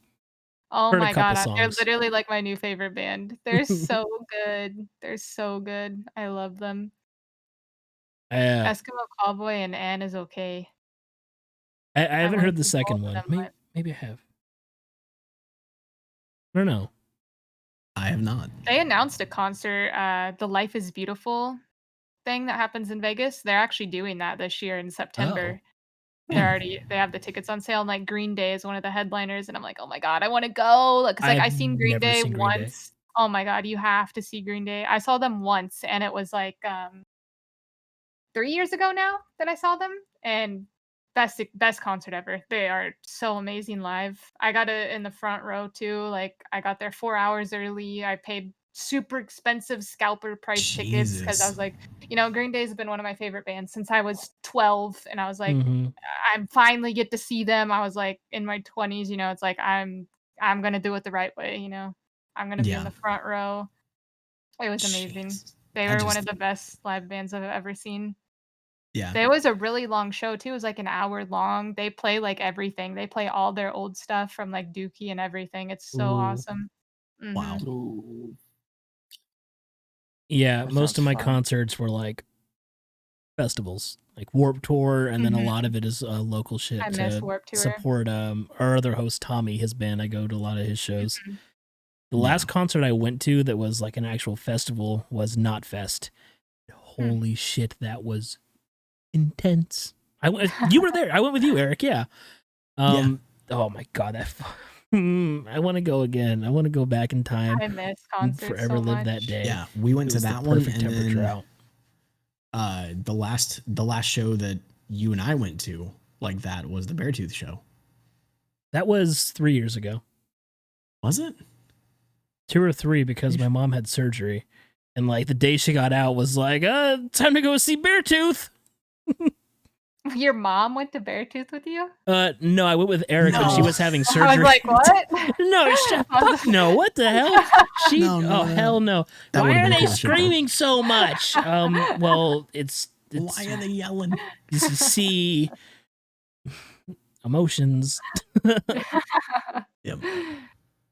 Speaker 2: Oh
Speaker 1: Heard a
Speaker 2: my
Speaker 1: couple
Speaker 2: god, they're
Speaker 1: songs.
Speaker 2: literally like my new favorite band. They're so good. They're so good. I love them. Eskimo Callboy and Anne is okay.
Speaker 1: I haven't
Speaker 2: wanna
Speaker 1: heard the
Speaker 2: see
Speaker 1: second
Speaker 2: both of
Speaker 1: one.
Speaker 2: them,
Speaker 1: Maybe I have. I don't know.
Speaker 3: I have not.
Speaker 2: They announced a concert, the Life is Beautiful thing that happens in Vegas. They're actually doing that this year in September. They have the tickets on sale, and like Green Day is one of the headliners, and I'm like, oh my god, I want to go. Because like I
Speaker 1: I've
Speaker 2: seen Green
Speaker 1: never
Speaker 2: Day
Speaker 1: seen Green Day.
Speaker 2: once. Oh my god, you have to see Green Day. I saw them once, and it was like 3 years ago now that I saw them, and best concert ever. They are so amazing live. I got it in the front row too. Like I got there 4 hours early. I paid super expensive scalper price tickets because I
Speaker 3: Jesus.
Speaker 2: was like, Green Day has been one of my favorite bands since I was 12, and I was like,
Speaker 1: Mhm.
Speaker 2: I finally get to see them. I was like in my 20s, it's like I'm gonna do it the right way. I'm gonna be in
Speaker 3: Yeah.
Speaker 2: the front row. It was amazing.
Speaker 3: Jeez.
Speaker 2: They
Speaker 3: I
Speaker 2: were one
Speaker 3: just-
Speaker 2: of the best live bands I've ever seen.
Speaker 3: Yeah.
Speaker 2: There was a really long show too. It was like an hour long. They play like everything. They play all their old stuff from like Dookie and everything. It's so
Speaker 1: Ooh.
Speaker 2: awesome.
Speaker 3: Wow.
Speaker 2: Mhm.
Speaker 4: Ooh.
Speaker 1: Yeah,
Speaker 4: That
Speaker 1: most of
Speaker 4: sounds
Speaker 1: my
Speaker 4: fun.
Speaker 1: concerts were like festivals, like Warped Tour, and then a
Speaker 2: Mhm.
Speaker 1: lot of it is local shit
Speaker 2: I miss
Speaker 1: to
Speaker 2: Warped Tour.
Speaker 1: support our other host Tommy, his band. I go to a lot of his shows.
Speaker 2: Mhm.
Speaker 1: The last concert I went to that was like an actual festival was Not Fest. Holy shit, that was intense. You were there. I went with you, Eric. Yeah. Oh my god, I want to go again. I want to go back in time
Speaker 2: I miss
Speaker 1: and
Speaker 2: concerts
Speaker 1: forever
Speaker 2: so
Speaker 1: live
Speaker 2: much.
Speaker 1: that day.
Speaker 3: Yeah, we went
Speaker 1: It
Speaker 3: to
Speaker 1: was the
Speaker 3: that one,
Speaker 1: perfect
Speaker 3: and
Speaker 1: temperature
Speaker 3: then
Speaker 1: out.
Speaker 3: the last show that you and I went to like that was the Beartooth show.
Speaker 1: That was 3 years ago.
Speaker 3: Was it?
Speaker 1: 2 or 3 because my mom had surgery, and like the day she got out was like, time to go see Beartooth.
Speaker 2: Your mom went to Beartooth with you?
Speaker 1: No, I went with Eric when she
Speaker 3: No.
Speaker 1: was having
Speaker 2: I was
Speaker 1: surgery.
Speaker 2: like, what?
Speaker 1: No, fuck no. What the hell? She
Speaker 3: No.
Speaker 1: hell no.
Speaker 3: That
Speaker 1: Why
Speaker 3: would've
Speaker 1: are
Speaker 3: been
Speaker 1: they
Speaker 3: cool shit, though.
Speaker 1: screaming so much? Well, it's
Speaker 3: Why are they yelling?
Speaker 1: you see emotions.
Speaker 3: Yep.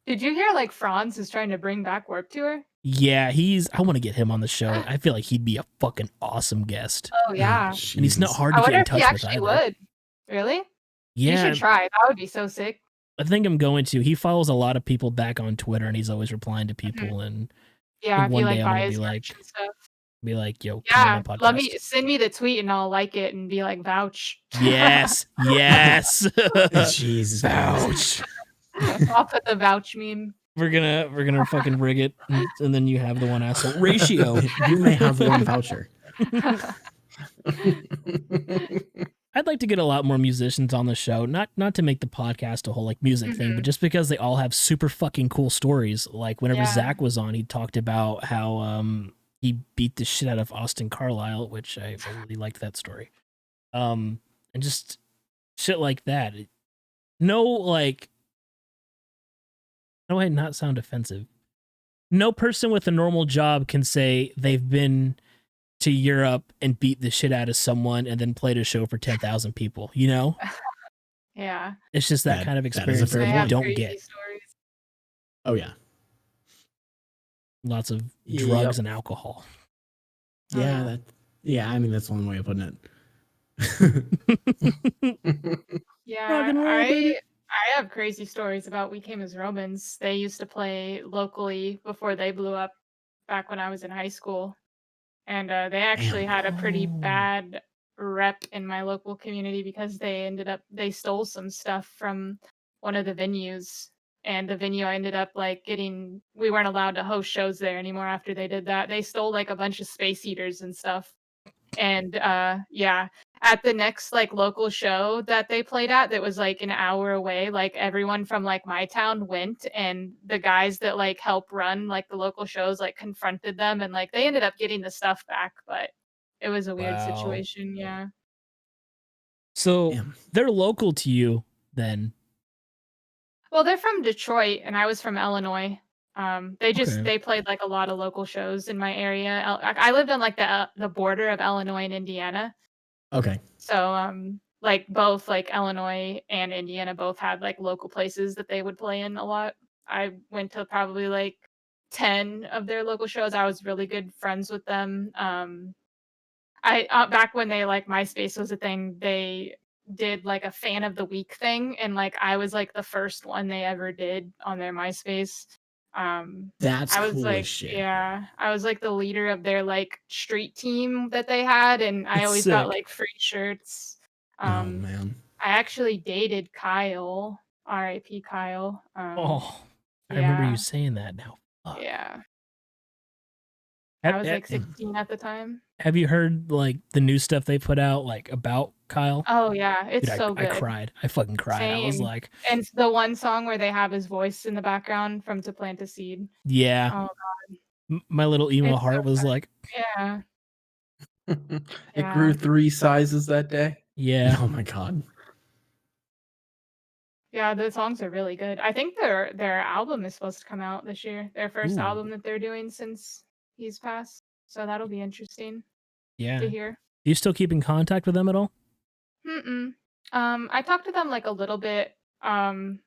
Speaker 2: Did you hear like Franz is trying to bring back Warp Tour?
Speaker 1: Yeah, I want to get him on the show. I feel like he'd be a fucking awesome guest.
Speaker 2: Oh yeah.
Speaker 1: And he's not
Speaker 3: Jesus.
Speaker 1: hard
Speaker 2: I
Speaker 1: to get
Speaker 2: wonder
Speaker 1: in
Speaker 2: if he
Speaker 1: touch with
Speaker 2: actually
Speaker 1: either.
Speaker 2: would. Really? You
Speaker 1: Yeah,
Speaker 2: should try. That would be so sick.
Speaker 1: I think I'm going to. He follows a lot of people back on Twitter, and he's always replying to people. And
Speaker 2: Yeah,
Speaker 1: think
Speaker 2: if
Speaker 1: one
Speaker 2: you
Speaker 1: day
Speaker 2: like
Speaker 1: I'm gonna
Speaker 2: buy
Speaker 1: be
Speaker 2: his
Speaker 1: like-
Speaker 2: merch and stuff.
Speaker 1: yo, come on
Speaker 2: Yeah,
Speaker 1: my podcast.
Speaker 2: let me send me the tweet and I'll like it and be like vouch.
Speaker 1: Yes, yes.
Speaker 3: Jesus Christ.
Speaker 1: Ouch.
Speaker 2: I'll put the vouch meme.
Speaker 1: We're gonna fucking rig it, and then you have the one asshole ratio.
Speaker 3: You may have one voucher.
Speaker 1: I'd like to get a lot more musicians on the show, not to make the podcast a whole like music thing, but just because they all have super fucking cool stories. Like whenever
Speaker 2: Yeah.
Speaker 1: Zach was on, he talked about how he beat the shit out of Austin Carlisle, which I really liked that story. And just shit like that. No, like, how do I not sound offensive? No person with a normal job can say they've been to Europe and beat the shit out of someone and then played a show for 10,000 people, you know?
Speaker 2: Yeah.
Speaker 1: It's just that
Speaker 3: That-
Speaker 1: kind of
Speaker 3: that is a
Speaker 1: experience
Speaker 3: fair
Speaker 1: that
Speaker 2: They
Speaker 1: you
Speaker 2: have
Speaker 1: don't
Speaker 2: crazy
Speaker 1: get.
Speaker 2: stories.
Speaker 3: Oh yeah.
Speaker 1: Lots of
Speaker 4: Yep.
Speaker 1: drugs and alcohol.
Speaker 3: Yeah, I mean that's one way of putting it.
Speaker 2: Yeah,
Speaker 1: Rock and roll, baby.
Speaker 2: I have crazy stories about We Came as Romans. They used to play locally before they blew up back when I was in high school. And they actually had a pretty
Speaker 3: Oh.
Speaker 2: bad rep in my local community because they stole some stuff from one of the venues. And the venue ended up like we weren't allowed to host shows there anymore after they did that. They stole like a bunch of space heaters and stuff. And yeah, at the next like local show that they played at that was like an hour away, like everyone from like my town went, and the guys that like help run like the local shows like confronted them, and like they ended up getting the stuff back, but it was a weird
Speaker 1: Wow.
Speaker 2: situation. Yeah.
Speaker 1: So
Speaker 3: Damn.
Speaker 1: they're local to you then.
Speaker 2: Well, they're from Detroit and I was from Illinois.
Speaker 1: Okay.
Speaker 2: They played like a lot of local shows in my area. I lived on like the border of Illinois and Indiana.
Speaker 3: Okay.
Speaker 2: So, like both like Illinois and Indiana both had like local places that they would play in a lot. I went to probably like 10 of their local shows. I was really good friends with them. I back when they like MySpace was a thing, they did like a fan of the week thing, and like I was like the first one they ever did on their MySpace.
Speaker 3: That's
Speaker 2: I was
Speaker 3: cool
Speaker 2: like,
Speaker 3: as shit.
Speaker 2: yeah, I was like the leader of their like street team that they had, and I
Speaker 1: That's
Speaker 2: always got
Speaker 1: sick.
Speaker 2: like free shirts.
Speaker 3: Oh man.
Speaker 2: I actually dated Kyle, R.I.P. Kyle.
Speaker 1: Oh, I remember
Speaker 2: yeah,
Speaker 1: you saying that now. Fuck.
Speaker 2: yeah.
Speaker 1: Have,
Speaker 2: I was like
Speaker 1: have-
Speaker 2: 16 at the time.
Speaker 1: have you heard like the new stuff they put out like about Kyle?
Speaker 2: Oh yeah, it's
Speaker 1: Dude,
Speaker 2: so
Speaker 1: I
Speaker 2: good.
Speaker 1: cried. I fucking cried. I was
Speaker 2: Same.
Speaker 1: like,
Speaker 2: And the one song where they have his voice in the background from To Plant a Seed.
Speaker 1: yeah.
Speaker 2: Oh
Speaker 1: My little emo
Speaker 2: It's so
Speaker 1: heart was like,
Speaker 2: yeah.
Speaker 4: It grew
Speaker 2: Yeah.
Speaker 4: 3 sizes that day.
Speaker 1: yeah.
Speaker 3: Oh my god.
Speaker 2: Yeah, the songs are really good. I think their album is supposed to come out this year. Their first
Speaker 3: Ooh.
Speaker 2: album that they're doing since he's passed. So that'll be interesting
Speaker 1: Yeah.
Speaker 2: to
Speaker 1: Do
Speaker 2: hear.
Speaker 1: you still keep in contact with them at all?
Speaker 2: Mm-mm. I talked to them like a little bit when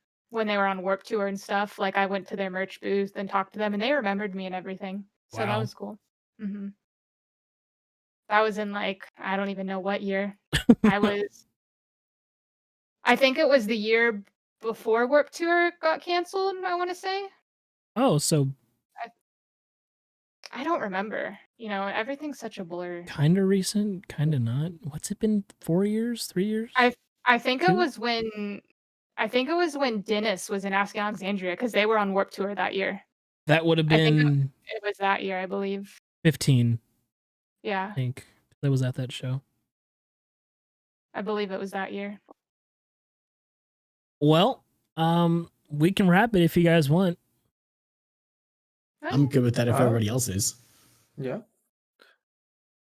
Speaker 2: they were on Warp Tour and stuff. Like I went to their merch booth and talked to them, and they remembered me and everything. So that
Speaker 1: Wow.
Speaker 2: was cool. hmm That was in like I don't even know what year. I think it was the year before Warp Tour got canceled, I want to say.
Speaker 1: Oh, so
Speaker 2: I don't remember. You know, everything's such a blur.
Speaker 1: kind of recent, kind of not. What's it been? 4 years? 3 years?
Speaker 2: I think it
Speaker 1: Two?
Speaker 2: was when Dennis was in Ask Alexandria because they were on Warp Tour that year.
Speaker 1: That would have
Speaker 2: I think
Speaker 1: been
Speaker 2: It was that year, I believe.
Speaker 1: 15,
Speaker 2: Yeah,
Speaker 1: I think. I was at that show.
Speaker 2: I believe it was that year.
Speaker 1: Well, we can wrap it if you guys want.
Speaker 3: I'm good with that if
Speaker 4: Oh.
Speaker 3: everybody else is.
Speaker 4: Yeah.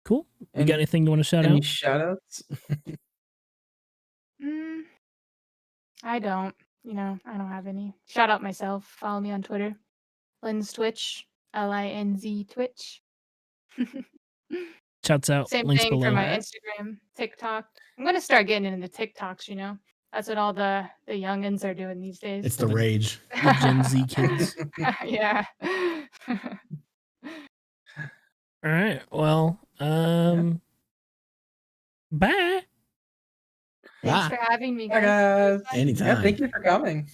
Speaker 1: Cool. You
Speaker 4: Any-
Speaker 1: got anything you want to shout
Speaker 4: Any
Speaker 1: out?
Speaker 4: shout outs?
Speaker 2: I don't. I don't have any. Shout out myself. Follow me on Twitter. Linz Twitch. LINZ Twitch.
Speaker 1: Shouts out.
Speaker 2: Same
Speaker 1: Links
Speaker 2: thing for
Speaker 1: below.
Speaker 2: my
Speaker 4: Alright.
Speaker 2: Instagram, TikTok. I'm gonna start getting into TikToks. That's what all the youngins are doing these days.
Speaker 3: It's the rage.
Speaker 1: The Gen Z kids.
Speaker 2: Yeah.
Speaker 1: All right. Well, bye.
Speaker 2: Thanks
Speaker 3: Bye.
Speaker 2: for having me,
Speaker 4: Bye,
Speaker 2: guys.
Speaker 4: guys.
Speaker 3: Anytime.
Speaker 4: Yeah, thank you for coming.